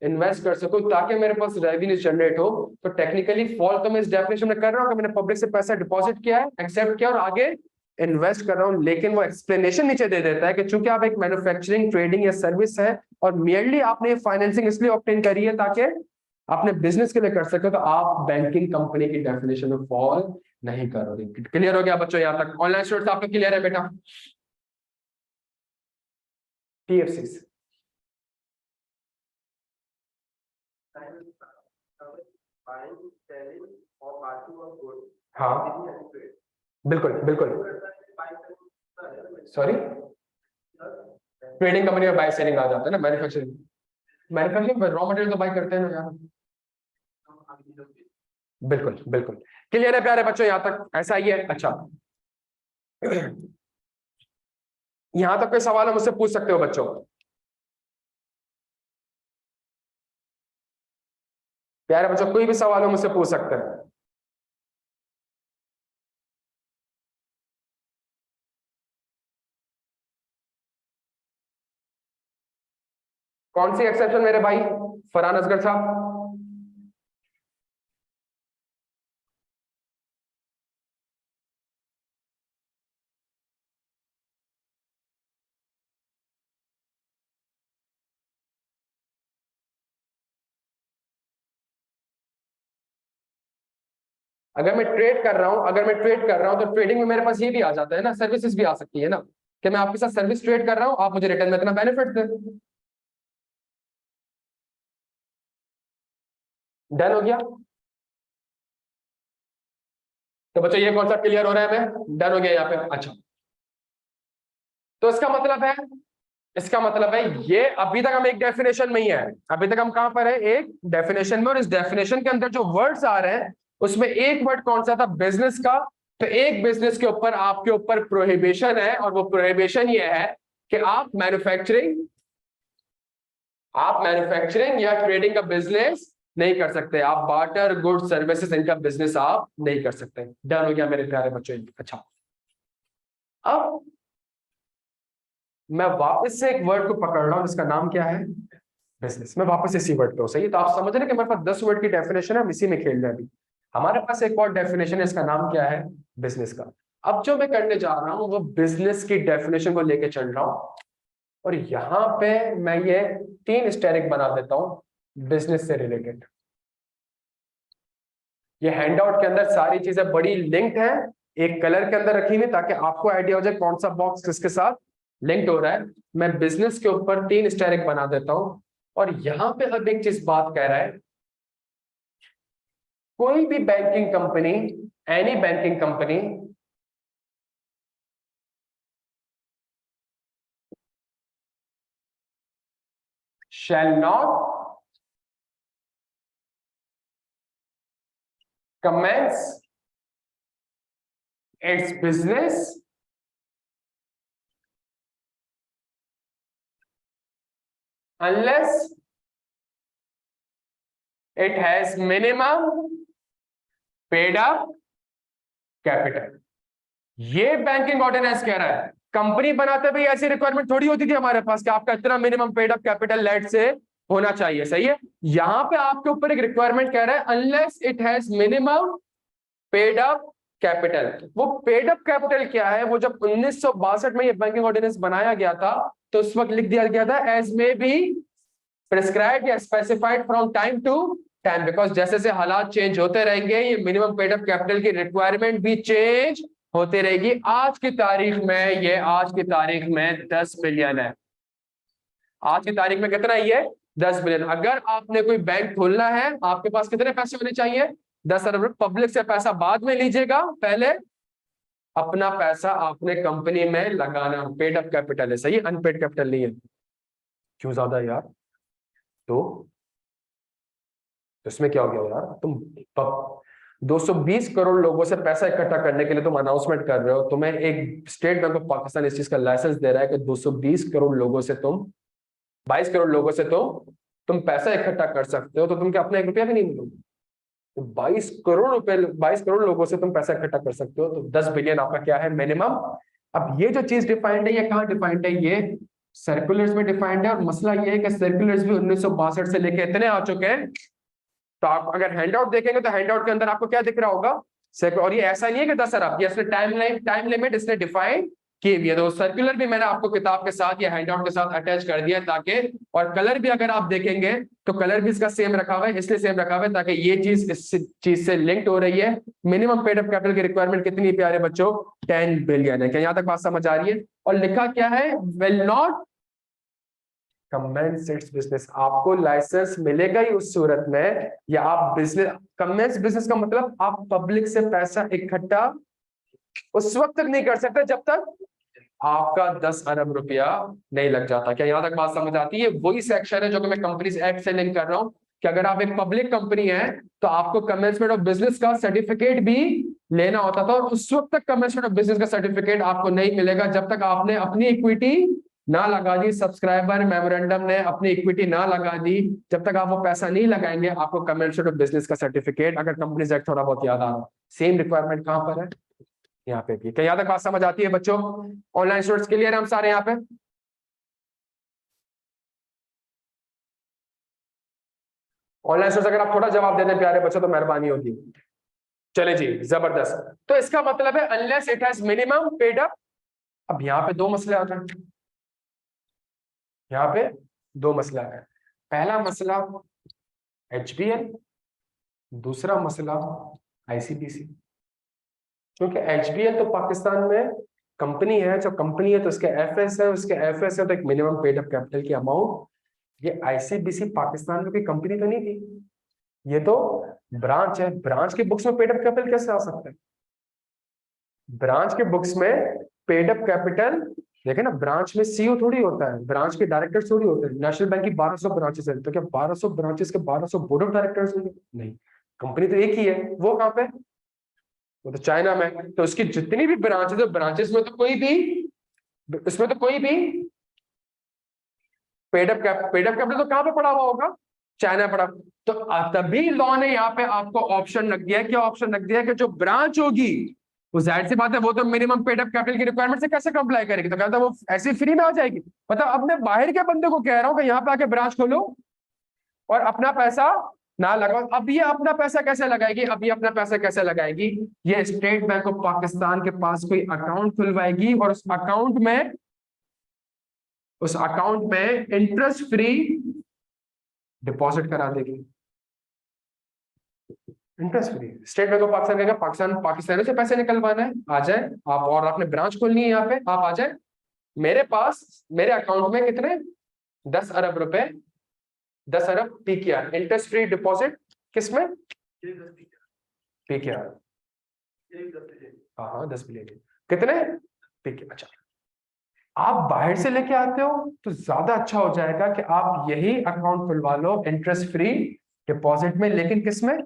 इन्वेस्ट कर सकूं, ताकि मेरे पास रेवेन्यू जनरेट हो, तो टेक्निकली फॉल तो मैं इस डेफिनेशन में कर रहा हूं कि मैंने पब्लिक से पैसा डिपॉजिट किया है, एक्सेप्ट किया और आगे इन्वेस्ट कर रहा हूं। लेकिन वो एक्सप्लेनेशन नीचे दे देता है कि चूंकि आप एक मैन्युफैक्चरिंग, ट्रेडिंग या सर्विस है और मियरली आपने फाइनेंसिंग इसलिए ऑब्टेन करी है ताकि अपने बिजनेस के लिए कर सके, तो आप बैंकिंग कंपनी की डेफिनेशन में फॉल नहीं करोगे। क्लियर हो गया बच्चों? यहां तक ऑनलाइन स्टूडेंट्स आपका क्लियर है बेटा? TFCs हाँ बिल्कुल बिल्कुल। सॉरी, ट्रेडिंग कंपनी में बाय सेलिंग आ जाता है ना। मैन्युफैक्चरिंग, मैन्युफैक्चरिंग रॉ मटेरियल तो बाय करते हैं ना यार। बिल्कुल बिल्कुल क्लियर है प्यारे बच्चों? यहां तक ऐसा ही है? अच्छा, यहां तक कोई सवाल है मुझसे पूछ सकते हो बच्चों? प्यारे बच्चों कोई भी सवाल हो मुझसे पूछ सकते हैं। कौन सी एक्सेप्शन मेरे भाई फरहान असगर साहब? अगर मैं ट्रेड कर रहा हूं, अगर मैं ट्रेड कर रहा हूं तो ट्रेडिंग में मेरे पास ये भी आ जाता है ना, सर्विसेज भी आ सकती है ना, कि मैं आपके साथ सर्विस ट्रेड कर रहा हूं, आप मुझे रिटर्न में इतना बेनिफिट दें। डन हो गया? तो बच्चों ये कौन सा क्लियर हो रहा है? हमें डन हो गया यहाँ पे? अच्छा, तो इसका मतलब है ये अभी तक हम एक डेफिनेशन में ही है। अभी तक हम कहां पर है? एक डेफिनेशन में। और इस डेफिनेशन के अंदर जो वर्ड्स आ रहे हैं उसमें एक वर्ड कौन सा था? बिजनेस का। तो एक बिजनेस के ऊपर आपके ऊपर प्रोहिबिशन है, और वो प्रोहिबिशन ये है कि आप मैन्युफैक्चरिंग या ट्रेडिंग का बिजनेस नहीं कर सकते। आप बार्टर, गुड सर्विसेज, इनका बिजनेस आप नहीं कर सकते। डन हो गया मेरे प्यारे बच्चों? अच्छा, अब मैं वापस से एक वर्ड को पकड़ रहा हूं जिसका नाम क्या है? बिजनेस। मैं वापस इसी वर्ड पे हूं, सही है? तो आप समझ रहे हैं कि हमारे पास 10 वर्ड की डेफिनेशन है, हम इसी में खेल रहे हैं अभी। हमारे पास एक और डेफिनेशन है, इसका नाम क्या है? बिजनेस का। अब जो मैं करने जा रहा हूं वो बिजनेस की डेफिनेशन को लेके चल रहा हूं, और यहां पे मैं ये 3 स्टेरिक बना देता हूं बिजनेस से रिलेटेड। ये हैंडआउट के अंदर सारी चीजें बड़ी लिंक्ड है, एक कलर के अंदर रखी हुई, ताकि आपको आइडिया हो जाए कौन सा बॉक्स किसके साथ लिंक्ड हो रहा है। मैं बिजनेस के ऊपर 3 स्टेरिक बना देता हूं, और यहां पे अब एक चीज बात कह रहा है, कोई भी banking company, any banking company shall not commence its business unless it has minimum paid up capital। ये बैंकिंग ऑर्डिनेंस कह रहा है। कंपनी बनाते भी ऐसी रिक्वायरमेंट थोड़ी होती थी हमारे पास कि आपका इतना minimum paid up capital late से होना चाहिए, सही है? यहां पे आपके ऊपर एक रिक्वायरमेंट कह रहा है unless it has minimum paid up capital. वो पेड अप कैपिटल क्या है? वो जब 1962 में ये बैंकिंग ऑर्डिनेंस बनाया गया था तो उस वक्त लिख दिया गया था एज मे बी प्रिस्क्राइब्ड या specified from time to time, because जैसे जैसे हालात चेंज होते रहेंगे ये मिनिमम पेड अप कैपिटल की रिक्वायरमेंट भी चेंज होती रहेगी। आज की तारीख में 10 मिलियन है। आज की तारीख में कितना है ये? 10 मिलियन। अगर आपने कोई बैंक खोलना है, आपके पास कितने पैसे होने चाहिए? 10 अरब। पब्लिक से पैसा बाद में लीजिएगा, पहले अपना पैसा आपने कंपनी में लगाना। पेड अप कैपिटल है, सही? अनपेड कैपिटल नहीं है। क्यों ज्यादा यार? तो इसमें क्या हो गया यार? 220 करोड़ लोगों से पैसा इकट्ठा करने के लिए तुम अनाउंसमेंट कर रहे हो, तुम्हें एक स्टेट बैंक ऑफ पाकिस्तान इस चीज का लाइसेंस दे रहा है कि 220 करोड़ लोगों से तुम 22 करोड़ लोगों से तो तुम पैसा इकट्ठा कर सकते हो, तो तुम क्या अपना 1 रुपया भी नहीं मिलोगे? तो 22 करोड़ लोगों से तुम पैसा इकट्ठा कर सकते हो, तो 10 बिलियन आपका क्या है मिनिमम। अब ये जो चीज डिफाइंड है ये कहाँ डिफाइंड है? ये सर्कुलर्स में डिफाइंड है, और मसला ये है कि सर्कुलर्स भी 1962 से लेके इतने आ चुके हैं। तो आप अगर हैंडआउट देखेंगे तो हैंडआउट के अंदर आपको क्या दिख रहा होगा? और ये ऐसा नहीं है कि 10 अरब, ये इसने टाइम लिमिट इसने डिफाइन की हुई है। तो सर्कुलर भी मैंने आपको किताब के साथ या हैंडआउट के साथ अटैच कर दिया ताकि, और कलर भी अगर आप देखेंगे तो कलर भी इसका सेम रखा हुआ है, इसलिए सेम रखा हुआ है ताकि ये चीज इस चीज से लिंक्ड हो रही है। मिनिमम पेड अप कैपिटल की रिक्वायरमेंट कितनी प्यारे बच्चों? 10 बिलियन है। क्या यहां तक बात समझ आ रही है? और लिखा क्या है? Will not commence its business. आपको लाइसेंस मिलेगा ही उस सूरत में, या आप बिजनेस कमेंस बिजनेस का मतलब आप पब्लिक से पैसा इकट्ठा उस वक्त तक नहीं कर सकते जब तक आपका 10 अरब रुपया नहीं लग जाता। क्या यहां तक बात समझ आती है? वही सेक्शन है जो कि मैं कंपनीज एक्ट से लिंक कर रहा हूं कि अगर आप एक पब्लिक कंपनी है तो आपको कमेंसमेंट ऑफ बिजनेस का सर्टिफिकेट भी लेना होता था, और उस वक्त तक कमेंसमेंट ऑफ बिजनेस का सर्टिफिकेट आपको नहीं मिलेगा जब तक आपने अपनी इक्विटी ना लगा दी, सब्सक्राइबर मेमोरेंडम ने अपनी इक्विटी ना लगा दी, जब तक आप वो पैसा नहीं लगाएंगे आपको कमेंसमेंट ऑफ बिजनेस का सर्टिफिकेट, अगर कंपनीज एक्ट थोड़ा बहुत याद आ रहा, सेम रिक्वायरमेंट कहां पर है? यहाँ पे भी। क्या यहाँ तक बात समझ आती है बच्चों? ऑनलाइन स्टूडेंट्स क्लियर है हम सारे यहाँ पे? ऑनलाइन स्टूडेंट्स अगर आप थोड़ा जवाब दे दें प्यारे बच्चों तो मेहरबानी होगी। चले जी, जबरदस्त। तो इसका मतलब है unless it has minimum paid up. अब यहाँ पे दो मसले आ गए, यहाँ पे दो मसला है। पहला मसला एचबीएल, दूसरा मसला आईसीबीसी। क्योंकि एचबीएल तो पाकिस्तान में कंपनी है, जो कंपनी है तो उसके एफएस है, उसके एफएस है तो एक मिनिमम पेड अप कैपिटल की अमाउंट। ये आईसीबीसी पाकिस्तान में कोई कंपनी तो नहीं थी, ये तो ब्रांच है। ब्रांच के बुक्स में पेड अप कैपिटल कैसे आ सकता है? ब्रांच के बुक्स में पेड अप कैपिटल देखे ना, ब्रांच में सीईओ थोड़ी होता है, ब्रांच के डायरेक्टर थोड़ी होते हैं। नेशनल बैंक की 1200 ब्रांचेस है, तो क्या 1200 ब्रांचेस के 1200 बोर्ड ऑफ डायरेक्टर्स होंगे? नहीं, कंपनी तो एक ही है। वो कहाँ पे? वो तो चाइना में। तो उसकी जितनी भी ब्रांचेस है, ब्रांचेस में तो कोई भी, इसमें तो कोई भी पेड अप कैपिटल तो कहाँ पे पड़ा हुआ होगा? चाइना पड़ा। तो तभी लॉ ने यहाँ पे आपको ऑप्शन रख दिया है। क्या ऑप्शन रख दिया है? कि जो ब्रांच होगी वो जाहिर सी बात है वो तो मिनिमम पेड अप कैपिटल की रिक्वायरमेंट से कैसे कंप्लाई करेगी? तो कहता है वो ऐसे फ्री में आ जाएगी। मतलब अब मैं बाहर के बंदे को कह रहा हूँ कि यहाँ पे आके ब्रांच खोलो और अपना पैसा ना लगाओ। अब ये अपना पैसा कैसे लगाएगी? अब ये अपना पैसा कैसे लगाएगी? ये स्टेट बैंक ऑफ पाकिस्तान के पास कोई अकाउंट खुलवाएगी और उस अकाउंट में इंटरेस्ट फ्री डिपॉजिट करा देगी। Interest free. State Bank of Pakistan कहेगा पाकिस्तानियों से पैसे निकलवाना है, आ जाए आप, और आपने ब्रांच खोलनी है यहाँ पे, आप आ जाए मेरे पास, मेरे अकाउंट में कितने 10 अरब रुपए, 10 अरब पीकेआर इंटरेस्ट फ्री डिपॉजिट। किसमें? पीकेआर। हाँ 10 बिलियन कितने पीके। अच्छा, आप बाहर से लेके आते हो तो ज्यादा अच्छा हो जाएगा कि आप यही अकाउंट खुलवा लो इंटरेस्ट फ्री डिपॉजिट में, लेकिन किसमें?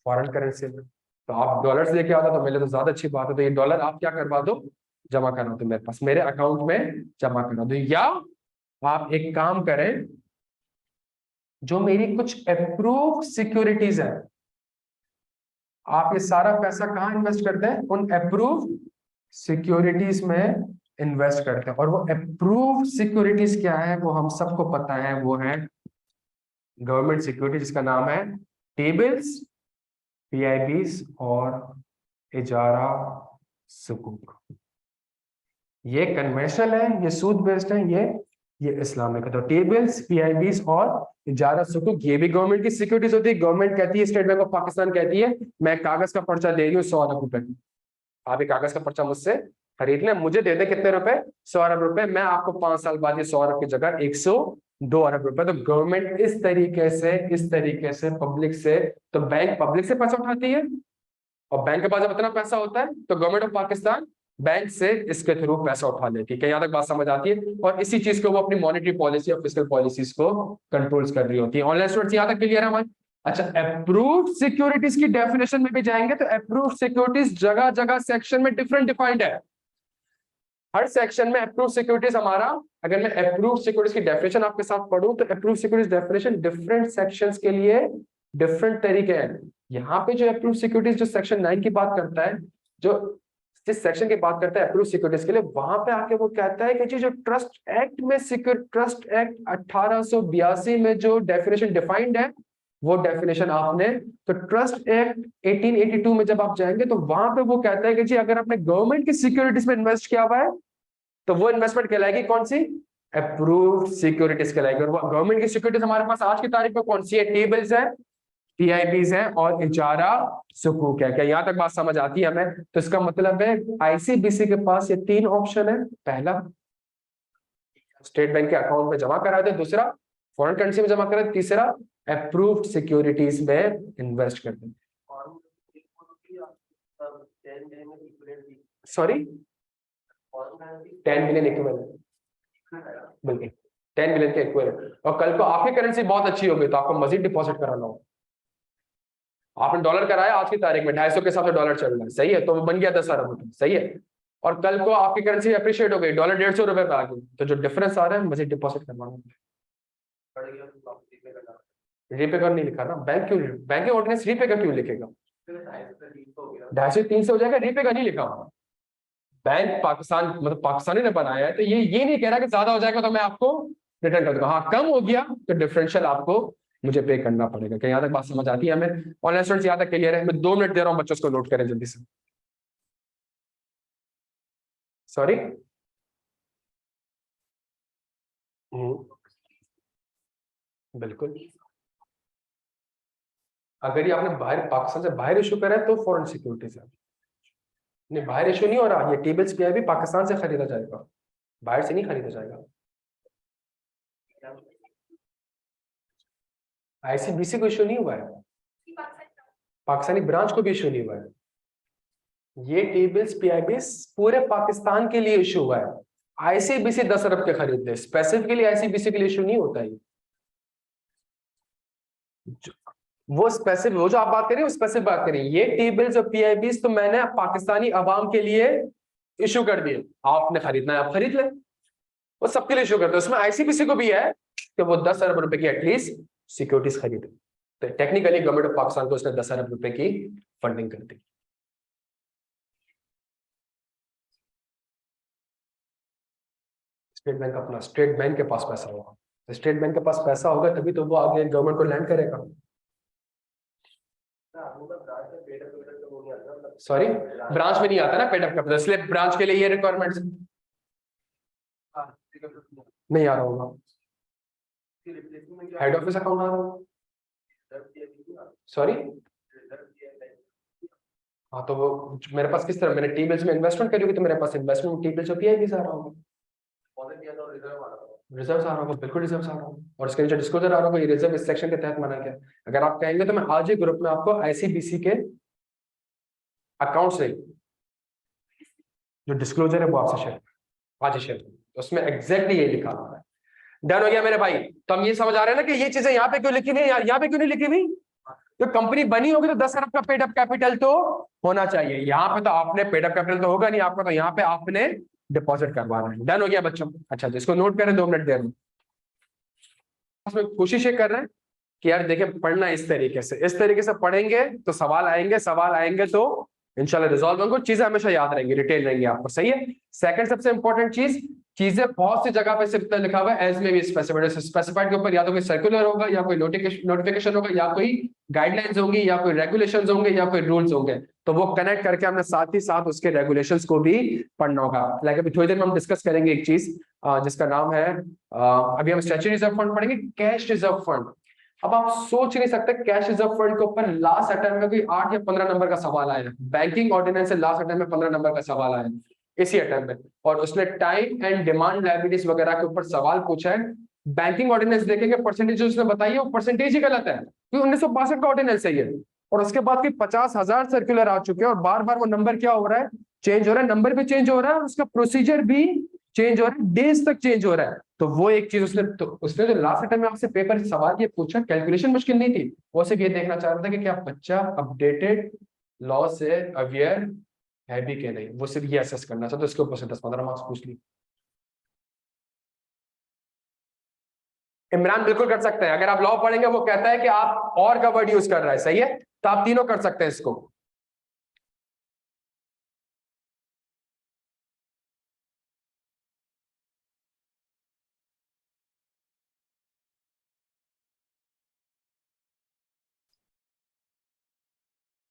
फॉरेन करेंसी में। तो आप डॉलर्स लेके आता तो मेरे तो ज्यादा अच्छी बात है। तो ये डॉलर आप क्या करवा दो? जमा करा दो मेरे पास, मेरे अकाउंट में जमा करा दो। या आप एक काम करें, जो मेरी कुछ अप्रूव सिक्योरिटीज है, आप ये सारा पैसा कहाँ इन्वेस्ट करते हैं? उन अप्रूव सिक्योरिटीज में इन्वेस्ट करते हैं। और वो अप्रूव सिक्योरिटीज क्या है वो हम सबको पता है, वो है गवर्नमेंट सिक्योरिटी, जिसका नाम है टेबल्स, पीआईबीज और इजारा सुकूक। ये कन्वेंशनल है, ये सूद बेस्ड है, ये इस्लामिक है। तो टेबल्स, पीआईबीज और इजारा सुकूक ये भी गवर्नमेंट की सिक्योरिटीज होती है। गवर्नमेंट कहती है, स्टेट बैंक ऑफ पाकिस्तान कहती है मैं कागज का पर्चा दे रही हूँ 100 अरब रुपए, आप ये कागज का पर्चा मुझसे खरीद लें, मुझे दे दे कितने रुपए? 100 अरब रुपए। मैं आपको 5 साल बाद ये 100 अरब की जगह 102 अरब रुपए। तो गवर्नमेंट इस तरीके से पब्लिक से, तो बैंक पब्लिक से पैसा उठाती है, और बैंक के पास जब इतना पैसा होता है तो गवर्नमेंट ऑफ पाकिस्तान बैंक से इसके थ्रू पैसा उठा लेती है। क्या यहाँ तक बात समझ आती है? और इसी चीज को वो अपनी मॉनेटरी पॉलिसी और फिस्कल पॉलिसीज को कंट्रोल्स कर रही होती है। ऑनलाइन स्टूडेंट्स यहाँ तक क्लियर है हमारे? अच्छा, अप्रूव्ड सिक्योरिटीज की डेफिनेशन में भी जाएंगे तो अप्रूव्ड सिक्योरिटीज जगह जगह सेक्शन में डिफरेंट डिफाइंड है। हर सेक्शन में अप्रूव्ड सिक्योरिटीज हमारा, अगर मैं अप्रूव्ड सिक्योरिटीज की डेफिनेशन आपके साथ पढ़ूं तो approved securities definition different sections के लिए डिफरेंट तरीके हैं। यहाँ पे जो अप्रूव्ड सिक्योरिटीज जो सेक्शन 9 की बात करता है, जो जिस सेक्शन की बात करता है अप्रूव्ड सिक्योरिटीज के लिए, वहां पे आके वो कहता है कि जो ट्रस्ट एक्ट में ट्रस्ट एक्ट 1882 में जो डेफिनेशन डिफाइंड है वो डेफिनेशन आपने, तो ट्रस्ट एक्ट 1882 में जब आप जाएंगे तो वहां पे वो कहता है कि जी अगर आपने गवर्नमेंट की सिक्योरिटीज में इन्वेस्ट किया हुआ है तो वो इन्वेस्टमेंट कहलाएगी कौन सी, अप्रूव्ड सिक्योरिटीज कहलाएगी। और गवर्नमेंट की सिक्योरिटीज हमारे पास आज की तारीख में कौन सी है, टी-बिल्स है, पीआईबीज है और इजारा सुकूक है। क्या यहाँ तक बात समझ आती है हमें? तो इसका मतलब है आईसीबीसी के पास ये 3 ऑप्शन है। पहला, स्टेट बैंक के अकाउंट में जमा करा दे, दूसरा फॉरेन करेंसी में जमा करा दे, तीसरा अप्रूव्ड सिक्योरिटीज में इन्वेस्ट कर दे। सॉरी, 10 मिलियन इक्विवेलेंट, बिल्कुल 10 मिलियन के इक्विवेलेंट। और कल को आपकी करेंसी बहुत अच्छी होगी तो आपको मजीद डिपॉजिट कराना होगा। आपने डॉलर कराया, आज की तारीख में 250 के हिसाब से डॉलर चल रहा है, सही है, तो वो बन गया 10 अरब रुपए, सही है। और कल को आपकी करेंसी अप्रिशिएट हो गई, डॉलर 150 रुपए पे आ गई, तो जो डिफरेंस आ रहा है मजीद डिपॉजिट करवाना। रीपे कर नहीं लिखा ना, बैंक क्यों, बैंकिंग ऑर्डिनेंस रीपे का क्यों लिखेगा? 250-300 हो जाएगा, रीपे का नहीं लिखा हुआ। बैंक पाकिस्तान, मतलब पाकिस्तानी ने बनाया है, तो ये नहीं कह रहा कि ज्यादा हो जाएगा तो मैं आपको रिटर्न कर दूंगा। हाँ, कम हो गया तो डिफरेंशियल आपको मुझे पे करना पड़ेगा। क्या यहाँ तक बात समझ आती है हमें? ऑनलाइन स्टूडेंट्स यहाँ तक क्लियर है? मैं 2 मिनट दे रहा हूँ, बच्चों को नोट करें जल्दी से। सॉरी, बिल्कुल। अगर ये आपने बाहर पाकिस्तान से बाहर इशू करा है तो फॉरेन सिक्योरिटीज है, नहीं बाहर इशू नहीं हो रहा। ये टी-बिल्स भी अभी पाकिस्तान से खरीदा जाएगा, बाहर से नहीं खरीदा जाएगा। आईसीबीसी को इशू नहीं हुआ है, पाकिस्तानी ब्रांच को भी इशू नहीं हुआ है। ये टी-बिल्स पीआईबीस पूरे पाकिस्तान के लिए इशू हुआ है। आईसीबीसी 10 अरब के खरीद ले, स्पेसिफिकली आईसीबीसी के लिए इशू नहीं होता है। वो स्पेसिफिक, वो जो आप बात करें वो स्पेसिफिक बात करें। ये टी-बिल्स और पीआईबीस तो मैंने पाकिस्तानी अवाम के लिए इशू कर दिए, आपने खरीदना है आप खरीद ले, वो सबके लिए इशू करते हैं। उसमें आईसीबीसी को भी है कि वो 10 अरब रुपए की एटलीस्ट सिक्योरिटीज खरीदे, तो टेक्निकली गवर्नमेंट ऑफ पाकिस्तान को उसने 10 अरब रुपए की फंडिंग कर दी। स्टेट बैंक अपना, स्टेट बैंक के पास पैसा होगा, स्टेट बैंक के पास पैसा होगा तभी तो वो आगे गवर्नमेंट को लैंड करेगा। सॉरी, ब्रांच में नहीं आता ना पेड अप कैपिटल, इसलिए ब्रांच के लिए ये रिक्वायरमेंट्स नहीं आ रहा होगा। हेड ऑफिस अकाउंट आ रहा होगा। सॉरी, हाँ तो वो मेरे पास किस तरह, मैंने टी-बिल्स में इन्वेस्टमेंट करी होगी तो मेरे पास इन्वेस्टमेंट टी-बिल्स और पीआईबी आ रहा होगा, रिजर्व आ रहा होगा, बिल्कुल रिजर्व आ रहा होगा। और इसके नीचे डिस्क्लोजर आ रहा होगा, ये रिजर्व इस सेक्शन के तहत माना गया। अगर आप कहेंगे तो मैं आज ही ग्रुप में आपको आईसीबीसी के अकाउंट्स नहीं, जो डिस्क्लोजर है वो आपसे शेयर, आज ही शेयर, उसमें एग्जैक्टली ये लिखा हुआ है। डन हो गया मेरे भाई? तो हम ये समझ आ रहे हैं ना कि ये चीजें यहाँ पे क्यों लिखी हुई, यहाँ पे क्यों नहीं लिखी हुई? तो कंपनी बनी होगी तो 10 अरब का पेड अप कैपिटल तो होना चाहिए। यहाँ पे तो आपने पेड अप कैपिटल तो होगा नहीं आपका, तो यहाँ पे आपने डिपॉजिट करवाना है। डन हो गया बच्चों? अच्छा, जिसको नोट करें 2 मिनट देर में। कोशिश ये कर रहे हैं कि यार देखिए पढ़ना इस तरीके से पढ़ेंगे तो सवाल आएंगे तो इंशाल्लाह रिजॉल्व होंगे, चीजें हमेशा याद रहेंगी, रिटेल रहेंगी आपको, सही है। सेकंड सबसे इंपॉर्टेंट चीज, चीजें बहुत सी जगह पे सिर्फ लिखा हुआ है एज में भी स्पेसिफाइड, स्पेसिफाइड के ऊपर या तो कोई सर्कुलर होगा या कोई नोटिफिकेशन होगा या कोई गाइडलाइंस होंगी या कोई रेगुलेशंस होंगे या कोई रूल्स होंगे, तो वो कनेक्ट करके हमने साथ ही साथ उसके रेगुलेशंस को भी पढ़ना होगा। लाइक अभी थोड़ी देर में हम डिस्कस करेंगे एक चीज जिसका नाम है, अभी हम स्टैट्यूटरी रिजर्व फंड पढ़ेंगे, कैश रिजर्व फंड। अब आप सोच नहीं सकते कैश रिजर्व फंड के ऊपर लास्ट अटेम्प्ट में कोई 8 या 15 नंबर का सवाल आया है, बैंकिंग ऑर्डिनेंस से लास्ट अटेम्प्ट में 15 नंबर का सवाल आया है इसी अटेम्प्ट में, और उसने टाइम एंड डिमांड लायबिलिटीज वगैरह के ऊपर सवाल पूछा है। बैंकिंग ऑर्डिनेंस देखेंगे, परसेंटेज उसने बताई है वो परसेंटेज ही गलत है, क्योंकि 1962 का ऑर्डिनेंस है ये, और उसके बाद की 50,000 सर्कुलर आ चुके हैं और बार बार वो नंबर क्या हो रहा है, चेंज हो रहा है, नंबर भी चेंज हो रहा है और उसका प्रोसीजर भी चेंज हो रहा है, डेज तक चेंज हो रहा है। तो वो एक चीज उसने जो लास्ट अटेम्प्ट में आपसे पेपर सवाल ये पूछा, कैलकुलेशन मुश्किल नहीं थी, वो सिर्फ ये देखना चाह रहा था कि क्या बच्चा अपडेटेड लॉ से अवेयर है भी कि नहीं, वो सिर्फ ये असेस करना चाहता, तो इसके ऊपर से 10-15 मार्क्स पूछ ली। इमरान बिल्कुल कर सकते हैं, अगर आप लॉ पढ़ेंगे वो कहता है कि आप और का वर्ड यूज कर रहा है, सही है, तो आप तीनों कर सकते हैं इसको।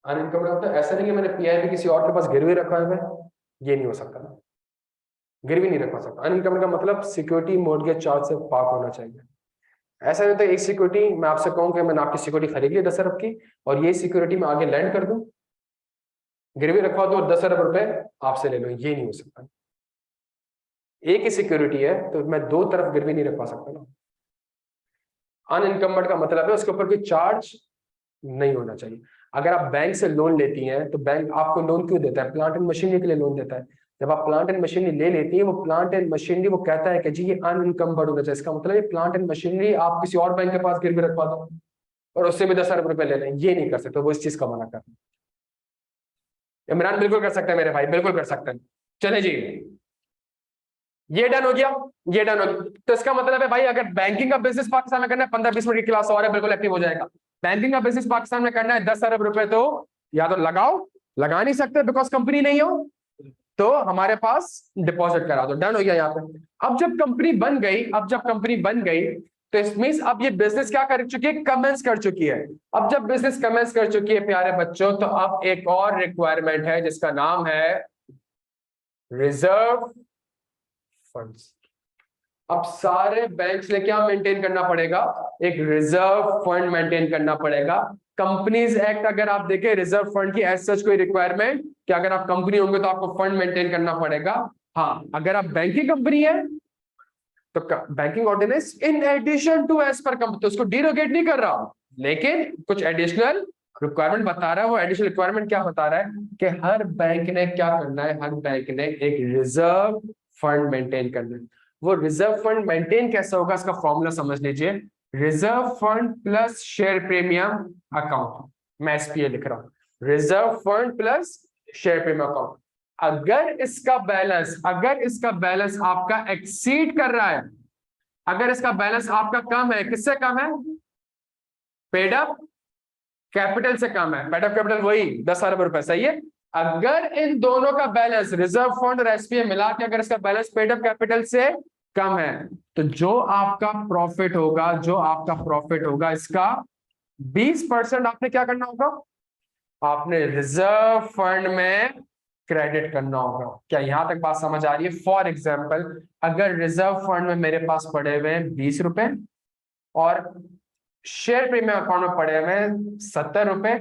अनइनकम होता है, ऐसा नहीं कि मैंने पीआईबी किसी और के पास गिरवी रखा है, ये नहीं हो सकता ना, गिरवी नहीं रखवा सकता। अनइनकम का मतलब सिक्योरिटी मॉर्गेज चार्ज से पाक होना चाहिए। ऐसा नहीं होता एक सिक्योरिटी मैं आपसे कहूं कि मैंने आपकी सिक्योरिटी खरीद ली 10 अरब की, और ये सिक्योरिटी मैं आगे लैंड कर दूं, गिरवी रखवा दो और 10 अरब रुपए आपसे ले लो, ये नहीं हो सकता। एक ही सिक्योरिटी है तो मैं दो तरफ गिरवी नहीं रखवा सकता ना। अनइनकम्बर्ड का मतलब है उसके ऊपर कोई चार्ज नहीं होना चाहिए। अगर आप बैंक से लोन लेती हैं तो बैंक आपको लोन क्यों देता है? प्लांट एंड मशीनरी के लिए लोन देता है। जब आप प्लांट एंड मशीनरी ले लेती है, वो प्लांट एंड मशीनरी वो कहता है कि जी ये अनइनकम्बर्ड होना चाहिए, इसका मतलब ये प्लांट एंड मशीनरी आप किसी और बैंक के पास गिरवी रखवा दो और उससे भी 10 अरब रुपए ले लें, ये नहीं कर सकते, वो इस चीज का मना कर। इमरान बिल्कुल कर सकते हैं मेरे भाई, बिल्कुल कर सकते हैं। चले जी, ये डन हो गया, ये डन हो गया। तो इसका मतलब है भाई अगर बैंकिंग का बिजनेस पाकिस्तान में करना है, 15-20 मिनट की क्लास और है, बिल्कुल एक्टिव हो जाएगा। बैंकिंग का बिजनेस पाकिस्तान में करना है 10 अरब रुपए, तो या तो लगाओ, लगा नहीं सकते बिकॉज कंपनी नहीं हो, तो हमारे पास डिपॉजिट करा दो, डन हो गया यहाँ पे। अब जब कंपनी बन गई, अब जब कंपनी बन गई तो इस मींस अब ये बिजनेस क्या कर चुकी है? कमेंस कर चुकी है। अब जब बिजनेस कमेंस कर चुकी है प्यारे बच्चों, तो अब एक और रिक्वायरमेंट है जिसका नाम है रिजर्व फंड्स। अब सारे बैंक्स ने क्या मेंटेन करना पड़ेगा? एक रिजर्व फंड मेंटेन करना पड़ेगा। कंपनीज एक्ट अगर आप देखें, रिजर्व फंड की एज सच कोई रिक्वायरमेंट कि अगर आप कंपनी होंगे तो आपको फंड मेंटेन करना पड़ेगा। हाँ, अगर आप बैंकिंग कंपनी है तो banking ordinance in addition to as per company, तो उसको डिरोगेट नहीं कर रहा, लेकिन कुछ एडिशनल रिक्वायरमेंट बता रहा है। वो एडिशनल रिक्वायरमेंट क्या बता रहा है कि हर बैंक ने क्या करना है? हर बैंक ने एक रिजर्व फंड मेंटेन करना है। वो रिजर्व फंड मेंटेन कैसे होगा, इसका फॉर्मूला समझ लीजिए। Reserve fund plus share premium account, मैं एसपीए लिख रहा हूं, reserve fund plus share premium account. अगर इसका बैलेंस आपका एक्सीड कर रहा है, अगर इसका बैलेंस आपका कम है, किससे कम है? पेड अप कैपिटल से कम है। पेड अप कैपिटल वही 10 अरब रुपए, सही है। अगर इन दोनों का बैलेंस, रिजर्व फंड और एसपीए मिला के अगर इसका बैलेंस पेड अप कैपिटल से कम है, तो जो आपका प्रॉफिट होगा, इसका 20% आपने क्या करना होगा? आपने रिजर्व फंड में क्रेडिट करना होगा। क्या यहां तक बात समझ आ रही है? फॉर एग्जाम्पल, अगर रिजर्व फंड में मेरे पास पड़े हुए 20 रुपए और शेयर प्रीमियम अकाउंट में पड़े हुए 70 रुपए,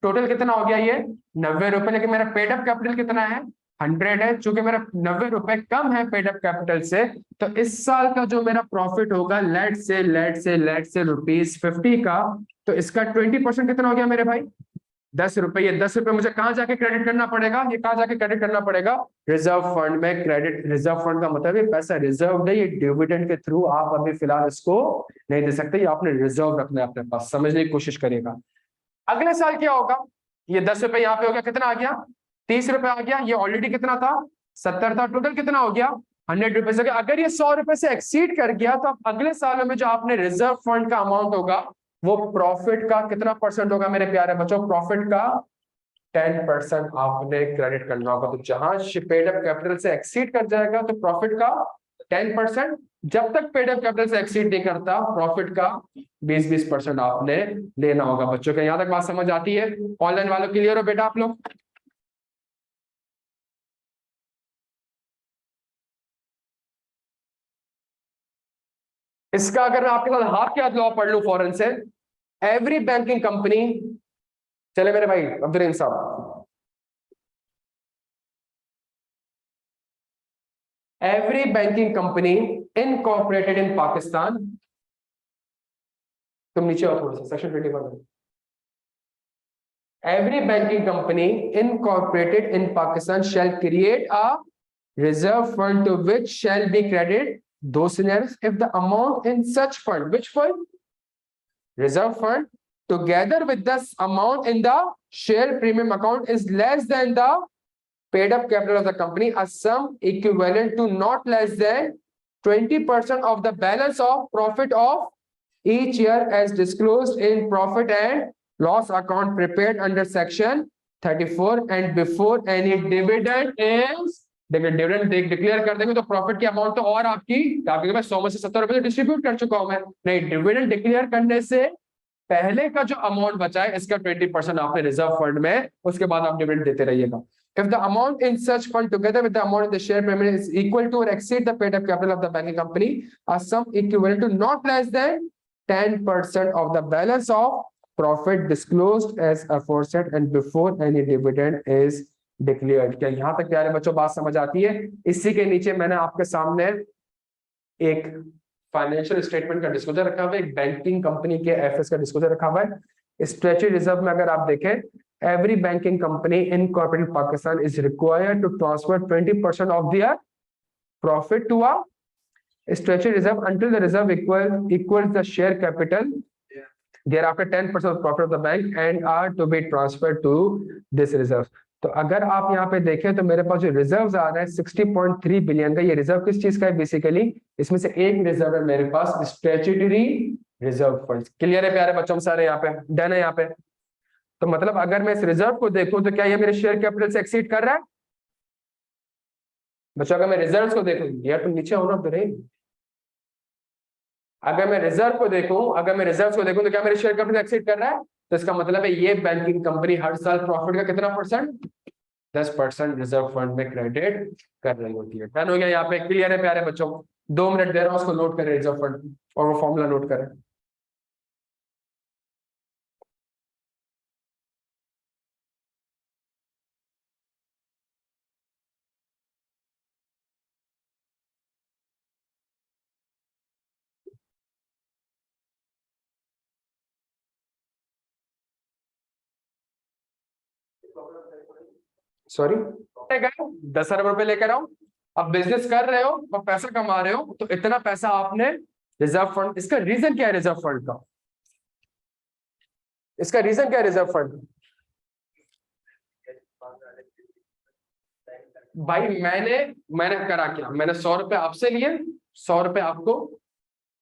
टोटल कितना हो गया? ये 90 रुपए। लेकिन मेरा पेड अप कैपिटल कितना है? 100 है। चूंकि मेरा 90 रुपए कम है पेड अप कैपिटल से, तो इस साल का जो मेरा प्रॉफिट होगा, लेट से ₹50 का, तो इसका 20% कितना हो गया मेरे भाई? 10 रुपए। ये 10 रुपए मुझे कहां जाके क्रेडिट करना पड़ेगा? ये कहां जाके क्रेडिट करना पड़ेगा? रिजर्व फंड में क्रेडिट। रिजर्व फंड का मतलब ये पैसा रिजर्व है, ये डिविडेंड के थ्रू आप अभी फिलहाल इसको नहीं दे सकते, ये आपने रिजर्व रखना है अपने पास, समझने की कोशिश करिएगा। अगले साल क्या होगा? ये 10 रुपए यहाँ पे हो गया, कितना आ गया? 30 रुपए आ गया। ये ऑलरेडी कितना था? 70 था। टोटल कितना हो गया? 100 रुपए से। अगर ये 100 रुपए से एक्सीड कर गया, तो अगले सालों में जो आपने रिजर्व फंड का अमाउंट होगा, वो प्रॉफिट का कितना परसेंट होगा मेरे प्यारे बच्चों? प्रॉफिट का 10% आपने क्रेडिट करना होगा। तो जहां पेड अप कैपिटल से एक्सीड कर जाएगा तो प्रॉफिट का 10%, जब तक पेड अप कैपिटल से एक्सीड नहीं करता प्रॉफिट का 20% आपने लेना होगा। बच्चों के यहां तक बात समझ आती है? ऑनलाइन वालों क्लियर हो बेटा आप लोग? इसका अगर मैं आपके साथ हाथ के हाथ लॉ पढ़ लूं फौरन से, एवरी बैंकिंग कंपनी, चले मेरे भाई Abdul Sahab, every banking company incorporated in Pakistan, तुम नीचे आओ थोड़ा सा, section 21। Every banking company incorporated in Pakistan shall create a reserve fund to which shall be credited those scenarios if the amount in such fund, which fund? Reserve fund, together with this amount in the share premium account is less than the paid up capital of the company, a sum equivalent to not less than 20% of the balance of profit of each year as disclosed in profit and loss account prepared under section 34 and before any dividend is, देखिए dividend declare कर देंगे तो profit की amount तो और आपकी मैं 100 में से 70 रुपए डिस्ट्रीब्यूट कर चुका हूं मैं, नहीं डिविडेंड डिक्लेयर करने से पहले का जो अमाउंट बचा है इसका 20% आपने रिजर्व फंड में, उसके बाद आप डिविडेंड देते रहिएगा. If the amount in such fund together with the amount in the share payment is equal to or exceed the paid up capital of the banking company, a sum equivalent to not less than 10% of the balance of profit disclosed as aforesaid and before any dividend is declared. क्या यहाँ तक प्यारे बच्चों बात समझ आती है? इसी के नीचे मैंने आपके सामने एक फाइनेंशियल स्टेटमेंट का डिस्क्लोजर रखा हुआ है, एक बैंकिंग कंपनी के एफएस का डिस्क्लोजर रखा हुआ है. स्ट्रेचरी रिजर्व में अगर आप देखें, every banking company incorporated in Pakistan is required to transfer 20% of their profit to a statutory reserve until the reserve equals the share capital. Thereafter 10% of the profit of the bank and are to be transferred to this reserve. तो अगर आप यहाँ पे देखें तो मेरे पास जो reserves आ रहे हैं 60.3 बिलियन का, ये रिजर्व किस चीज का है बेसिकली? इसमें से एक रिजर्व है मेरे पास स्टैट्यूटरी रिजर्व फंड. क्लियर है प्यारे बच्चों सारे? यहाँ पे डन है यहाँ पे. तो मतलब अगर मैं इस रिजर्व को देखूं तो क्या ये मेरे शेयर कैपिटल से एक्सीड कर रहा है बच्चों? अगर मैं रिजर्व्स को देखूं, यार तुम नीचे हो ना तो नहीं. अगर मैं रिजर्व को देखूं, तो क्या मेरे शेयर कैपिटल एक्सीड कर रहा है? तो इसका मतलब है ये बैंकिंग कंपनी हर साल प्रॉफिट का कितना परसेंट? 10% रिजर्व फंड में क्रेडिट कर रही होती है. डन हो गया यहाँ पे? क्लियर है प्यारे बच्चों? 2 मिनट दे रहा हूं, उसको नोट करें रिजर्व फंड और वो फॉर्मूला नोट करें. सॉरी 10 अरब रुपए लेकर आओ. अब बिजनेस कर रहे हो और पैसा कमा रहे हो, तो इतना पैसा आपने रिजर्व फंड. इसका रीजन क्या है रिजर्व फंड का? इसका रीजन क्या है रिजर्व फंड? भाई मैंने करा क्या? मैंने 100 रुपए आपसे लिए, 100 रुपए आपको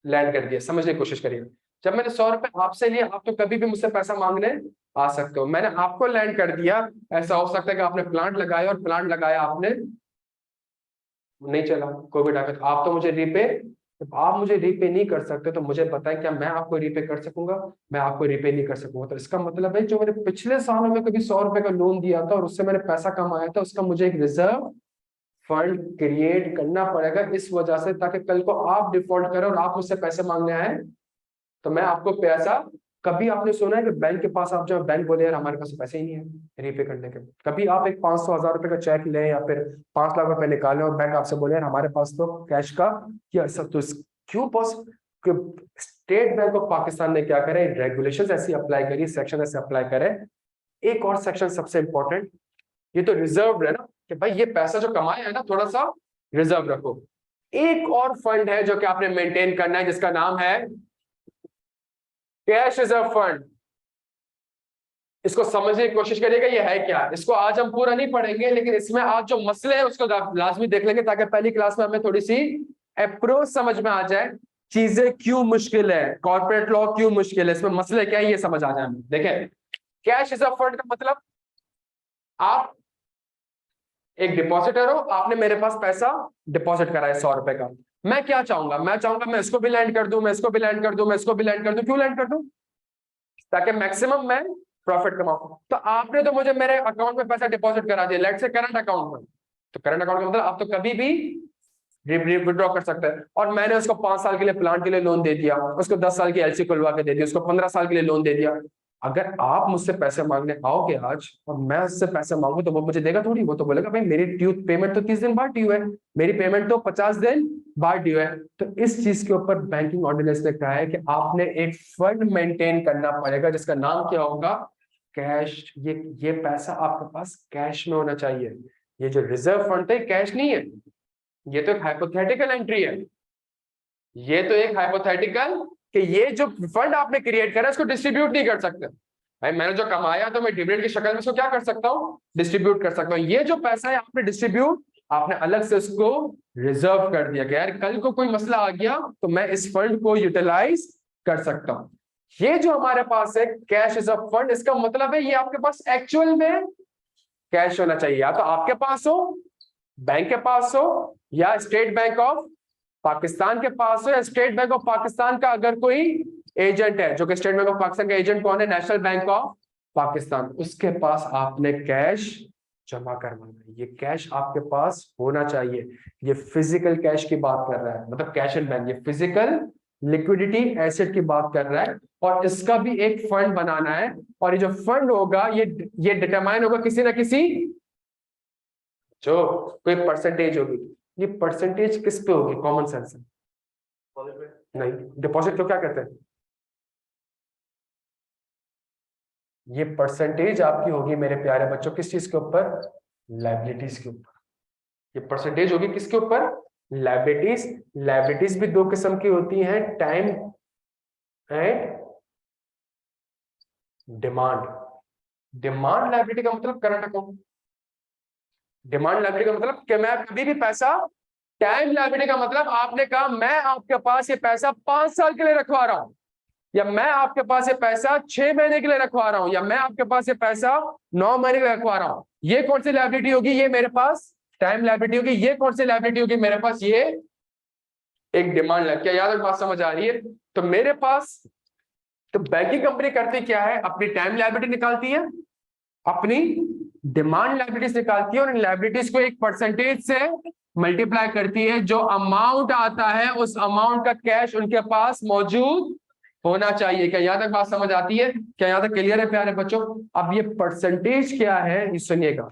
लैंड कर दिया. समझने की कोशिश करिए. जब मैंने 100 रुपए आपसे लिए, आप तो कभी भी मुझसे पैसा मांगने आ सकते हो. मैंने आपको लैंड कर दिया. ऐसा हो सकता है कि आपने प्लांट लगाया और प्लांट लगाया आपने, नहीं चला, कोविड आ गया. आप तो मुझे रीपे, आप मुझे रीपे नहीं कर सकते, तो मुझे बताएं क्या मैं आपको रीपे कर सकूंगा? मैं आपको रीपे नहीं कर सकूंगा. तो इसका मतलब है जो मैंने पिछले सालों में कभी 100 रुपए का लोन दिया था और उससे मैंने पैसा कमाया था, उसका मुझे एक रिजर्व फंड क्रिएट करना पड़ेगा इस वजह से, ताकि कल को आप डिफॉल्ट करें और आप मुझसे पैसे मांगने आए तो मैं आपको पैसा. कभी आपने सुना है कि बैंक के पास आप जब बैंक बोले यार हमारे पास पैसे ही नहीं है रीपे करने के? कभी आप एक 500,000 रुपए का चेक लें या फिर 5 लाख रुपए निकालें और बैंक आपसे बोले यार हमारे पास तो कैश का क्या सब, तो क्यों स्टेट बैंक ऑफ पाकिस्तान ने क्या करे, रेगुलेशंस ऐसी अप्लाई करी, सेक्शन ऐसे अप्लाई करे. एक और सेक्शन सबसे इंपॉर्टेंट, ये तो रिजर्व है ना कि भाई ये पैसा जो कमाया है ना थोड़ा सा रिजर्व रखो. एक और फंड है जो कि आपने मेंटेन करना है जिसका नाम है कैश रिजर्व फंड. इसको समझने की कोशिश करिएगा ये है क्या. इसको आज हम पूरा नहीं पढ़ेंगे, लेकिन इसमें आज जो मसले हैं उसको लाजमी देख लेंगे, ताकि पहली क्लास में हमें थोड़ी सी अप्रोच समझ में आ जाए. चीजें क्यों मुश्किल है, कॉर्पोरेट लॉ क्यों मुश्किल है, इसमें मसले क्या है ये समझ आ जाए. देखें, कैश रिजर्व फंड का मतलब, आप एक डिपॉजिटर हो, आपने मेरे पास पैसा डिपॉजिट करा है 100 रुपए का. मैं क्या चाहूंगा? मैं चाहूंगा मैं इसको भी लैंड कर दूं, मैं इसको भी लैंड कर दूं, मैं इसको भी लैंड कर दूं. क्यों लैंड कर दूं? ताकि मैक्सिमम मैं प्रॉफिट कमाऊं. तो आपने तो मुझे मेरे अकाउंट में पैसा डिपॉजिट करा दिया, लेट्स से करंट अकाउंट में. तो करंट अकाउंट का मतलब आप तो कभी भी विड्रॉ कर सकते हैं. और मैंने उसको 5 साल के लिए प्लांट के लिए लोन दे दिया, उसको 10 साल की एलसी खुलवा के दे दी, उसको 15 साल के लिए लोन दे दिया. अगर आप मुझसे पैसे मांगने आओगे आज और मैं उससे पैसे मांगू तो वो मुझे देगा थोड़ी. वो तो बोलेगा भाई मेरी ड्यू पेमेंट तो 30 दिन बाद ड्यू है, मेरी पेमेंट तो 50 दिन बाद ड्यू है. तो इस चीज के ऊपर बैंकिंग ऑर्डिनेंस ने कहा है कि आपने एक फंड मेंटेन करना पड़ेगा जिसका नाम क्या होगा? कैश. ये पैसा आपके पास कैश में होना चाहिए. ये जो रिजर्व फंड है कैश नहीं है, ये तो एक हाइपोथेटिकल एंट्री है। ये तो एक हाइपोथेटिकल कि ये जो फंड आपने क्रिएट करा इसको डिस्ट्रीब्यूट नहीं कर सकते। भाई मैंने जो कमाया तो मैं डिविडेंड की शक्ल में इसको क्या कर सकता हूँ, डिस्ट्रीब्यूट कर सकता हूँ। ये जो पैसा है आपने डिस्ट्रीब्यूट, आपने अलग से इसको रिजर्व कर दिया कि यार कल को कोई मसला आ गया तो मैं इस फंड को यूटिलाइज कर सकता हूँ। ये जो हमारे पास है कैश इज अ फंड, इसका मतलब है ये आपके पास एक्चुअल में कैश होना चाहिए, या तो आपके पास हो, बैंक के पास हो, या स्टेट बैंक ऑफ पाकिस्तान के पास हो, या स्टेट बैंक ऑफ पाकिस्तान का अगर कोई एजेंट है, जो कि स्टेट बैंक ऑफ पाकिस्तान का एजेंट कौन है, नेशनल बैंक ऑफ पाकिस्तान, उसके पास आपने कैश जमा करवाना है। ये कैश आपके पास होना चाहिए। ये फिजिकल कैश की बात कर रहा है, मतलब कैश एंड बैंक, ये फिजिकल लिक्विडिटी एसेट की बात कर रहा है। और इसका भी एक फंड बनाना है, और ये जो फंड होगा ये डिटरमाइन होगा किसी ना किसी, जो कोई परसेंटेज होगी। ये परसेंटेज किस पे होगी, कॉमन सेंस है नहीं, डिपॉजिट को क्या कहते हैं, ये परसेंटेज आपकी होगी मेरे प्यारे बच्चों किस चीज के ऊपर, लायबिलिटीज के ऊपर। ये परसेंटेज होगी किसके ऊपर, लायबिलिटीज। लायबिलिटीज भी दो किस्म की होती हैं, time and demand. Demand liability का मतलब करंट अकाउंट, डिमांड लायबिलिटी का मतलब कि मैं कभी भी पैसा, टाइम लायबिलिटी का मतलब आपने कहा मैं आपके पास ये पैसा 5 साल के लिए रखवा रहा हूं, या मैं आपके पास ये पैसा 6 महीने के लिए रखवा रहा हूं, या मैं आपके पास ये पैसा 9 महीने के लिए रखवा रहा हूं। ये कौन सी लायबिलिटी होगी, ये मेरे पास टाइम लायबिलिटी होगी। ये कौन सी लायबिलिटी होगी मेरे पास, ये एक डिमांड लायबिलिटी। क्या याद बात समझ आ रही है? तो मेरे पास, तो बैंकिंग कंपनी करती क्या है, अपनी टाइम लायबिलिटी निकालती है, अपनी डिमांड लायबिलिटीज निकालती है, और इन लायबिलिटीज को एक परसेंटेज से मल्टीप्लाई करती है। जो अमाउंट आता है उस अमाउंट का कैश उनके पास मौजूद होना चाहिए। क्या यहाँ तक बात समझ आती है? क्या यहाँ तक क्लियर है प्यारे बच्चों? अब ये परसेंटेज क्या है, ये सुनिएगा।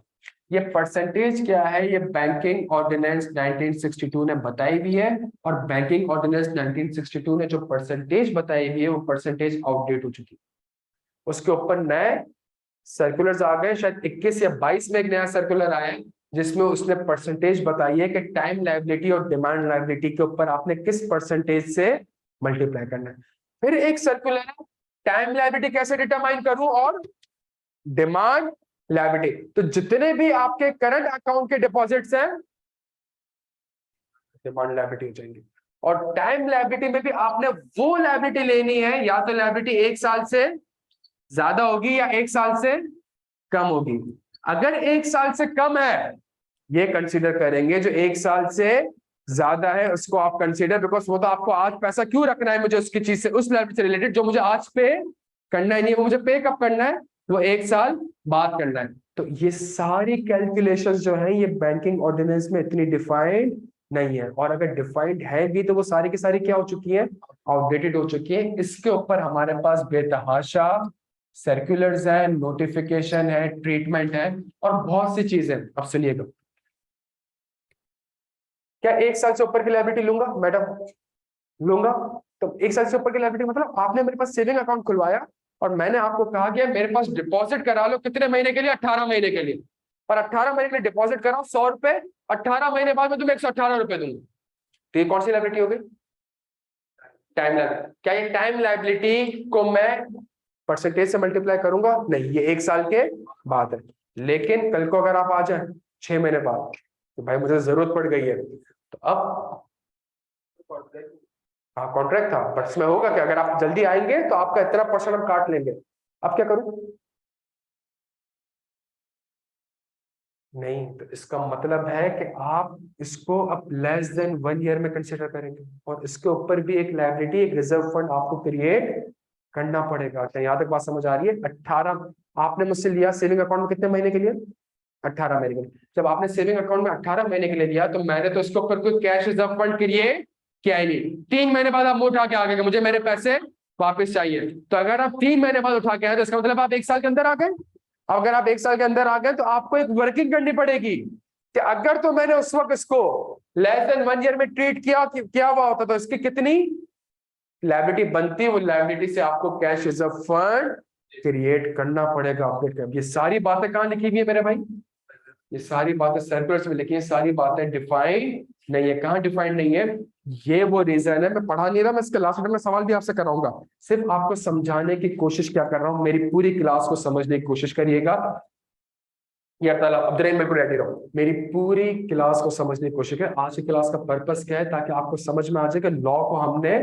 ये परसेंटेज क्या है, ये बैंकिंग ऑर्डिनेंस 1962 ने बताई हुई है। और बैंकिंग ऑर्डिनेंस 1962 ने जो परसेंटेज बताई हुई है वो परसेंटेज आउटडेट हो चुकी है। उसके ऊपर नए सर्कुलर्स आ गए, शायद 21 या 22 में एक नया सर्कुलर आया है जिसमें उसने परसेंटेज बताई है कि टाइम लायबिलिटी और डिमांड लायबिलिटी के ऊपर आपने किस परसेंटेज से मल्टीप्लाई करना है। फिर एक सर्कुलर है, टाइम लायबिलिटी कैसे डिटरमाइन करूं और डिमांड लायबिलिटी। तो जितने भी आपके करंट अकाउंट के डिपॉजिट्स हैं डिमांड लायबिलिटी हो जाएंगे। और टाइम लायबिलिटी में भी आपने वो लायबिलिटी लेनी है, या तो लायबिलिटी 1 साल से ज्यादा होगी या 1 साल से कम होगी। अगर 1 साल से कम है ये कंसीडर करेंगे, जो 1 साल से ज्यादा है उसको आप कंसीडर, बिकॉज वो तो आपको आज पैसा क्यों रखना है मुझे उसकी चीज से, उस लायबिलिटी से रिलेटेड जो मुझे आज पे करना ही नहीं है, वो मुझे पे कब करना है, वो 1 साल बाद करना है। तो ये सारी कैलकुलेशंस जो है ये बैंकिंग ऑर्डिनेंस में इतनी डिफाइंड नहीं है, और अगर डिफाइंड है भी तो वो सारी की सारी क्या हो चुकी है, आउटडेटेड हो चुकी है। इसके ऊपर हमारे पास बेतहाशा सर्कुलर्स है, नोटिफिकेशन है, ट्रीटमेंट है, और बहुत सी चीजें। अब सुनिएगा, क्या 1 साल से ऊपर की लायबिलिटी लूंगा मैडम, लूंगा। तो 1 साल से ऊपर की लायबिलिटी मतलब आपने मेरे पास सेविंग अकाउंट खुलवाया और मैंने आपको कहा कि मेरे पास डिपॉजिट करा लो, कितने महीने के लिए, 18 महीने के लिए, और 18 महीने के लिए डिपॉजिट कराओ 100 रुपए, 18 महीने बाद मैं तुम्हें 118 रुपए दूंगा। तो ये कौन सी लायबिलिटी हो गई, टाइम लायबिलिटी। क्या ये टाइम लायबिलिटी को मैं परसेंटेज से मल्टीप्लाई करूंगा? नहीं, ये 1 साल के बाद है। लेकिन कल को अगर आप आ जाए 6 महीने बाद तो भाई मुझे जरूरत पड़ गई है, तो अब हाँ कॉन्ट्रैक्ट था, बट इसमें होगा क्या, अगर आप जल्दी आएंगे तो आपका इतना परसेंट हम काट लेंगे। अब क्या करूं? नहीं, तो इसका मतलब है कि आप इसको अब लेस देन 1 ईयर में कंसिडर करेंगे, और इसके ऊपर भी एक लायबिलिटी, एक रिजर्व फंड आपको क्रिएट करना पड़ेगा। क्या यहाँ तक बात समझ आ रही है? 18 आपने मुझसे लिया सेविंग अकाउंट में, कितने महीने के लिए, 18 महीने के लिए। जब आपने सेविंग अकाउंट में 18 महीने के लिए लिया तो मैंने तो इसके ऊपर कोई कैश रिजर्व फंड क्रिएट किया ही नहीं। 3 महीने बाद आप मुंह उठा के आ गए कि मुझे मेरे पैसे वापस चाहिए। तो अगर आप 3 महीने बाद उठा के आए तो इसका मतलब आप 1 साल के अंदर आ गए। अगर आप 1 साल के अंदर आ गए तो आपको एक वर्किंग करनी पड़ेगी कि अगर तो मैंने उस वक्त इसको लेस देन 1 ईयर में ट्रीट किया हुआ होता तो इसकी कितनी लायबिलिटी बनती है, वो लायबिलिटी से आपको कैश रिजर्व फंड क्रिएट करना पड़ेगा, अपडेट कर। ये सारी बातें कहां लिखी हुई है मेरे भाई? ये सारी बातें सर्कुलर्स में लिखी है, सारी बातें डिफाइंड नहीं है। कहाँ डिफाइंड नहीं है? ये वो रीजन है, मैं पढ़ा नहीं रहा, मैं इसके लास्ट में सवाल भी आपसे कराऊंगा, सिर्फ आपको समझाने की कोशिश क्या कर रहा हूं, मेरी पूरी क्लास को समझने की कोशिश करिएगा। या ताला अब्दुल बिल्कुल रेडी रहो, मेरी पूरी क्लास को समझने की कोशिश करें। आज की क्लास का पर्पस क्या है, ताकि आपको समझ में आ जाए कि लॉ को हमने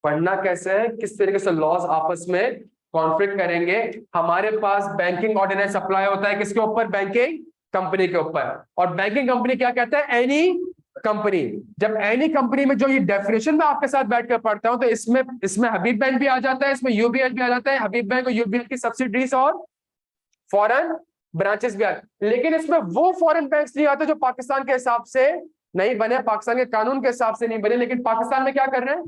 पढ़ना कैसे है, किस तरीके से लॉज आपस में कॉन्फ्लिक्ट करेंगे। हमारे पास बैंकिंग ऑर्डिनेंस अप्लाई होता है किसके ऊपर? बैंकिंग कंपनी के ऊपर। और बैंकिंग कंपनी क्या कहता है? Any company. जब एनी कंपनी में जो ये डेफिनेशन में आपके साथ बैठकर पढ़ता हूं, तो इसमें हबीब बैंक भी आ जाता है, इसमें यूबीएल भी आ जाता है, हबीब बैंक और यूबीएल की सब्सिडरीज और फॉरेन ब्रांचेस भी आते, लेकिन इसमें वो फॉरेन बैंक्स नहीं आते जो पाकिस्तान के हिसाब से नहीं बने, पाकिस्तान के कानून के हिसाब से नहीं बने, लेकिन पाकिस्तान में क्या कर रहे हैं?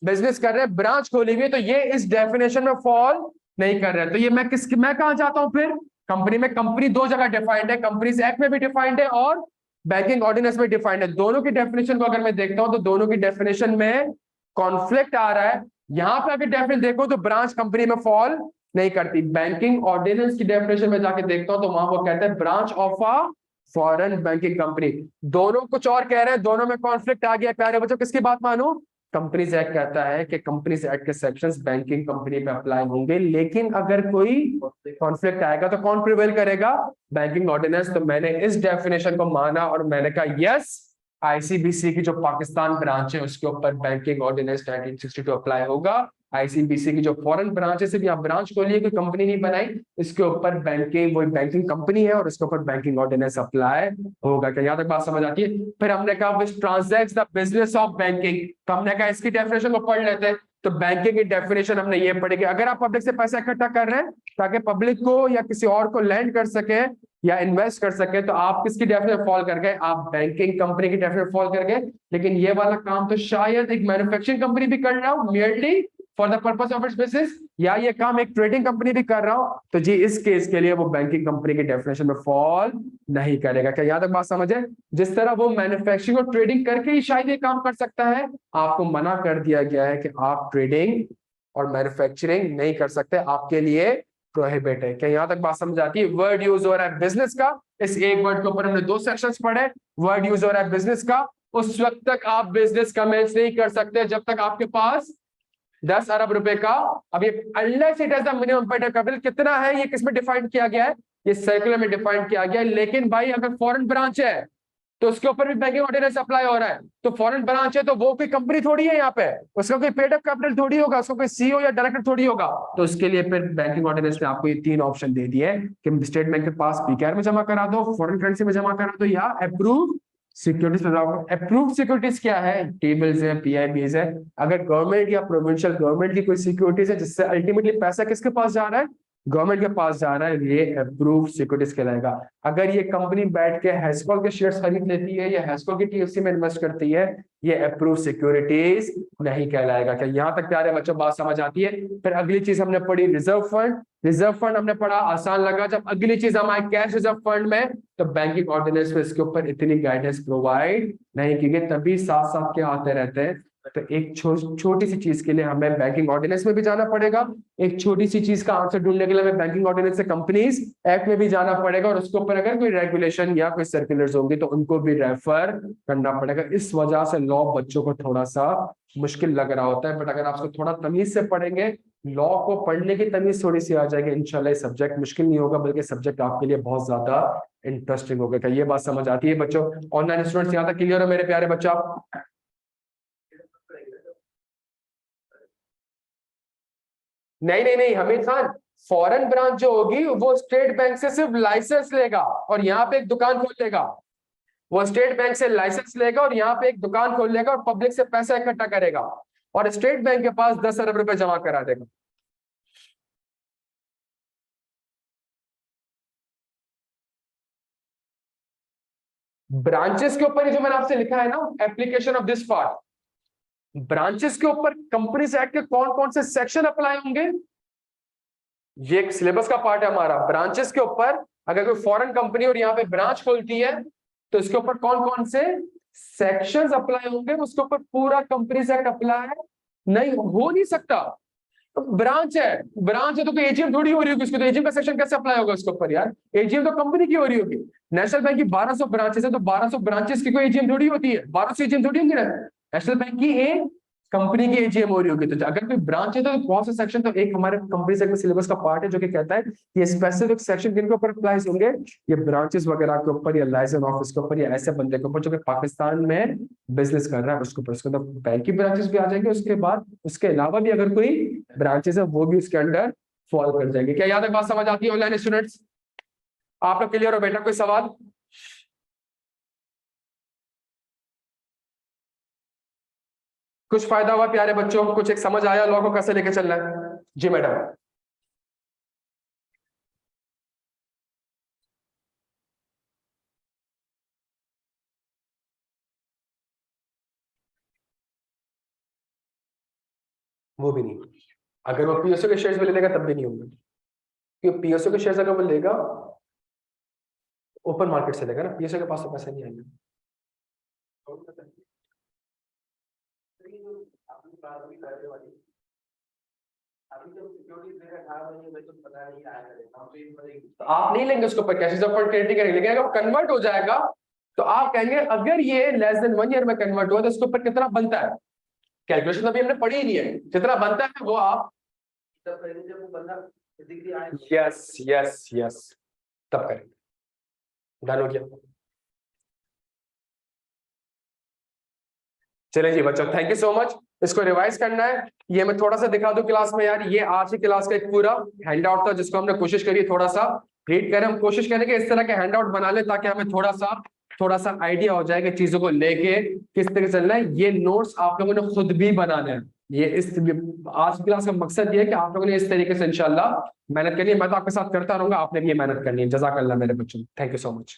बिजनेस कर रहे हैं, ब्रांच खोली हुई है, तो ये इस डेफिनेशन में फॉल नहीं कर रहे हैं। तो ये मैं कहां जाता हूं फिर? कंपनी में। कंपनी दो जगह डिफाइंड है, कंपनीज एक्ट में भी डिफाइंड है और बैंकिंग ऑर्डिनेंस में डिफाइंड है। दोनों की डेफिनेशन को अगर मैं देखता हूं तो दोनों की डेफिनेशन में कॉन्फ्लिक्ट आ रहा है। यहां पे अगर डेफिनेशन देखो तो ब्रांच कंपनी में फॉल नहीं करती। बैंकिंग ऑर्डिनेंस की डेफिनेशन में जाके देखता हूं तो वहां वो कहते हैं branch of a foreign banking company. दोनों कुछ और कह रहे हैं, दोनों में कॉन्फ्लिक्ट आ गया। प्यारे बच्चों, किसकी बात मानो? कंपनीज एक्ट कहता है कि कंपनीज एक्ट के सेक्शंस बैंकिंग कंपनी पे अप्लाई होंगे, लेकिन अगर कोई कॉन्फ्लिक्ट आएगा तो कौन प्रिवेल करेगा? Banking ordinance. तो मैंने इस डेफिनेशन को माना और मैंने कहा यस, आईसीबीसी की जो पाकिस्तान ब्रांच है उसके ऊपर बैंकिंग ऑर्डिनेंस 1962 अप्लाई होगा। आईसीबीसी की जो फॉरेन ब्रांच है, सिर्फ यहाँ ब्रांच खोली है, कोई कंपनी नहीं बनाई, इसके ऊपर बैंकिंग, वही बैंकिंग कंपनी है और इसके ऊपर बैंकिंग ऑर्डिनेंस अप्लाई होगा। क्या यहाँ तक बात समझ आती है? फिर हमने कहा विच transacts the business of banking, तो हमने कहा इसकी डेफिनेशन को पढ़ लेते हैं। तो बैंकिंग की डेफिनेशन हमने ये पढ़ी कि अगर आप पब्लिक से पैसा इकट्ठा कर रहे हैं ताकि पब्लिक को या किसी और को लैंड कर सके या इन्वेस्ट कर सके, तो आप किसकी डेफिनेशन फॉल कर गए? आप बैंकिंग कंपनी की डेफिनेशन फॉल कर गए। लेकिन ये वाला काम तो शायद एक मैन्युफैक्चरिंग कंपनी भी कर रहा हो, merely for the purpose of its business, या ये काम एक ट्रेडिंग कंपनी भी कर रहा हो, तो जी इस केस के लिए वो बैंकिंग कंपनी की डेफिनेशन में फॉल नहीं करेगा। क्या यहाँ तक बात समझ है? जिस तरह वो मैन्युफैक्चरिंग और ट्रेडिंग करके ही शायद ये काम कर सकता है, आपको मना कर दिया गया है कि आप ट्रेडिंग और मैन्युफैक्चरिंग नहीं कर सकते, आपके लिए प्रोहिबिट है। क्या यहाँ तक बात समझ आती है? वर्ड यूज हो रहा है बिजनेस का, इस एक वर्ड के ऊपर हमने दो सेक्शंस पढ़े। वर्ड यूज हो रहा है बिजनेस का, उस वक्त तक आप बिजनेस कमेंस नहीं कर सकते जब तक आपके पास 10 अरब रुपए का, अब ये unless it is the minimum paid capital कितना है, ये किसमें डिफाइन किया गया है? ये सर्कुलर में डिफाइन किया गया है। लेकिन भाई अगर फॉरेन ब्रांच है तो उसके ऊपर भी बैंकिंग ऑर्डिनेंस अप्लाई हो रहा है। तो फॉरेन ब्रांच है तो वो कोई कंपनी थोड़ी है, यहाँ पे उसका कोई पेड अप कैपिटल थोड़ी होगा, उसका कोई सीईओ या डायरेक्टर थोड़ी होगा। तो उसके लिए फिर बैंकिंग ऑर्डिनेंस ने आपको ये तीन ऑप्शन दे दिए कि स्टेट बैंक के पास पीकेआर में जमा करा दो, फॉरेन करेंसी में जमा करा दो, या अप्रूव सिक्योरिटीज में जमा। अप्रूव सिक्योरिटीज क्या है? टेबल्स है, पीआईबीज है। अगर गवर्नमेंट या प्रोविंशियल गवर्नमेंट की कोई सिक्योरिटीज है जिससे अल्टीमेटली पैसा किसके पास जा रहा है? गवर्नमेंट के पास जा रहा है, ये अप्रूव सिक्योरिटीज कहलाएगा। अगर ये कंपनी बैठ के हैस्कॉल के शेयर्स खरीद लेती है या हैस्कॉल की टीएफसी में इन्वेस्ट करती है, ये अप्रूव सिक्योरिटीज नहीं कहलाएगा। क्या यहाँ तक प्यारे बच्चों बात समझ आती है? फिर अगली चीज हमने पढ़ी रिजर्व फंड। रिजर्व फंड हमने पढ़ा, आसान लगा। जब अगली चीज हम आए कैश रिजर्व फंड में, तो बैंकिंग ऑर्डिनेंस में इसके ऊपर इतनी गाइडेंस प्रोवाइड नहीं की गई, तभी साथ साथ क्या आते रहते हैं। तो एक छोटी सी चीज के लिए हमें बैंकिंग ऑर्डिनेंस में भी जाना पड़ेगा, एक छोटी सी चीज का आंसर ढूंढने के लिए हमें बैंकिंग ऑर्डिनेंस से कंपनीज एक्ट में भी जाना पड़ेगा, और उसके ऊपर अगर कोई रेगुलेशन या कोई सर्कुलर्स होंगे तो उनको भी रेफर करना पड़ेगा। इस वजह से लॉ बच्चों को थोड़ा सा मुश्किल लग रहा होता है, बट अगर आप उसको थोड़ा तमीज से पढ़ेंगे, लॉ को पढ़ने की तमीज थोड़ी सी आ जाएगी, इंशाल्लाह सब्जेक्ट मुश्किल नहीं होगा, बल्कि सब्जेक्ट आपके लिए बहुत ज्यादा इंटरेस्टिंग होगा। क्या ये बात समझ आती है बच्चों? ऑनलाइन स्टूडेंट्स यहाँ तक क्लियर हो मेरे प्यारे बच्चों? आप नहीं नहीं नहीं हमीद खान, फॉरेन ब्रांच जो होगी वो स्टेट बैंक से सिर्फ लाइसेंस लेगा और यहाँ पे एक दुकान खोल लेगा। वो स्टेट बैंक से लाइसेंस लेगा और यहाँ पे एक दुकान खोल लेगा और पब्लिक से पैसा इकट्ठा करेगा और स्टेट बैंक के पास 10 अरब रुपए जमा करा देगा। ब्रांचेस के ऊपर ही जो मैंने आपसे लिखा है ना, application of this part, branches के ऊपर कंपनीज एक्ट के कौन कौन से सेक्शन अप्लाई होंगे, ये एक सिलेबस का पार्ट है हमारा। ब्रांचेस के ऊपर अगर कोई फॉरेन कंपनी और यहाँ पे ब्रांच खोलती है तो इसके ऊपर कौन कौन से सेक्शंस अप्लाई होंगे, उसके ऊपर पूरा कंपनीज एक्ट अप्लाई नहीं हो नहीं सकता। ब्रांच है तो कोई एजीएम थोड़ी हो रही होगी उसकी, तो एजीएम का सेक्शन कैसे अप्लाई होगा उसके ऊपर यार? एजीएम तो कंपनी की हो रही होगी। नेशनल बैंक की 1200 ब्रांचेस है, तो 1200 ब्रांचेस की कोई एजीएम थोड़ी होती है, 1200 एजीएम थोड़ी होंगी ना। नेशनल बैंक की एक कंपनी की एजीएम हो रही होगी। तो अगर कोई ब्रांच है तो कौन सा सेक्शन, तो एक हमारे कंपनी सेक्टर सिलेबस का पार्ट है जो कि कहता है ये स्पेसिफिक सेक्शन किन के ऊपर अप्लाई होंगे, ये ब्रांचेस वगैरह के ऊपर, या लाइसेंस ऑफिस के ऊपर, या ऐसे बंदे के ऊपर जो कि पाकिस्तान में बिजनेस कर रहा है उसके ऊपर। उसके अंदर बैंक की ब्रांचेस भी आ जाएंगे, उसके बाद उसके अलावा भी अगर कोई ब्रांचेस है वो भी उसके अंडर फॉलो कर जाएंगे। क्या याद है, बात समझ आती है ऑनलाइन स्टूडेंट्स? आप लोग क्लियर हो बेटा? कोई सवाल? कुछ फायदा हुआ प्यारे बच्चों? कुछ एक समझ आया लॉ को कैसे लेके चलना है? जी मैडम। वो भी नहीं, अगर वो पीएसओ के शेयर्स में ले लेगा तब भी नहीं होंगे, क्योंकि पीएसओ के शेयर्स अगर वो लेगा ओपन मार्केट से लेगा ना, पीएसओ के पास तो पैसे नहीं आएंगे। तो आप नहीं लेंगे उसको ऊपर कैश ऑफ फंड क्रेडिट करेंगे, लेकिन अगर वो कन्वर्ट हो जाएगा तो आप कहेंगे अगर ये लेस देन 1 ईयर में कन्वर्ट हुआ तो इसके ऊपर कितना बनता है, कैलकुलेशन अभी हमने पढ़ी ही नहीं है, जितना बनता है वो आप यस यस यस तब करेंगे। डन हो गया? चलिए जी बच्चों, थैंक यू सो मच। इसको रिवाइज करना है, ये मैं थोड़ा सा दिखा दूं क्लास में यार। ये आज की क्लास का एक पूरा हैंड आउट था जिसको हमने कोशिश करी थोड़ा सा रीड करें। हम कोशिश करें कि इस तरह के हैंड आउट बना ले ताकि हमें थोड़ा सा आइडिया हो जाए कि चीजों को लेके किस तरह से चलना है। ये नोट्स आप लोगों ने खुद भी बनाने हैं। ये इस आज की क्लास का मकसद ये है कि आप लोगों ने इस तरीके से इंशाल्लाह मेहनत करनी है। मैं तो आपके साथ करता रहूंगा, आपने भी ये मेहनत करनी है। जज़ाकल्लाह मेरे बच्चों, थैंक यू सो मच।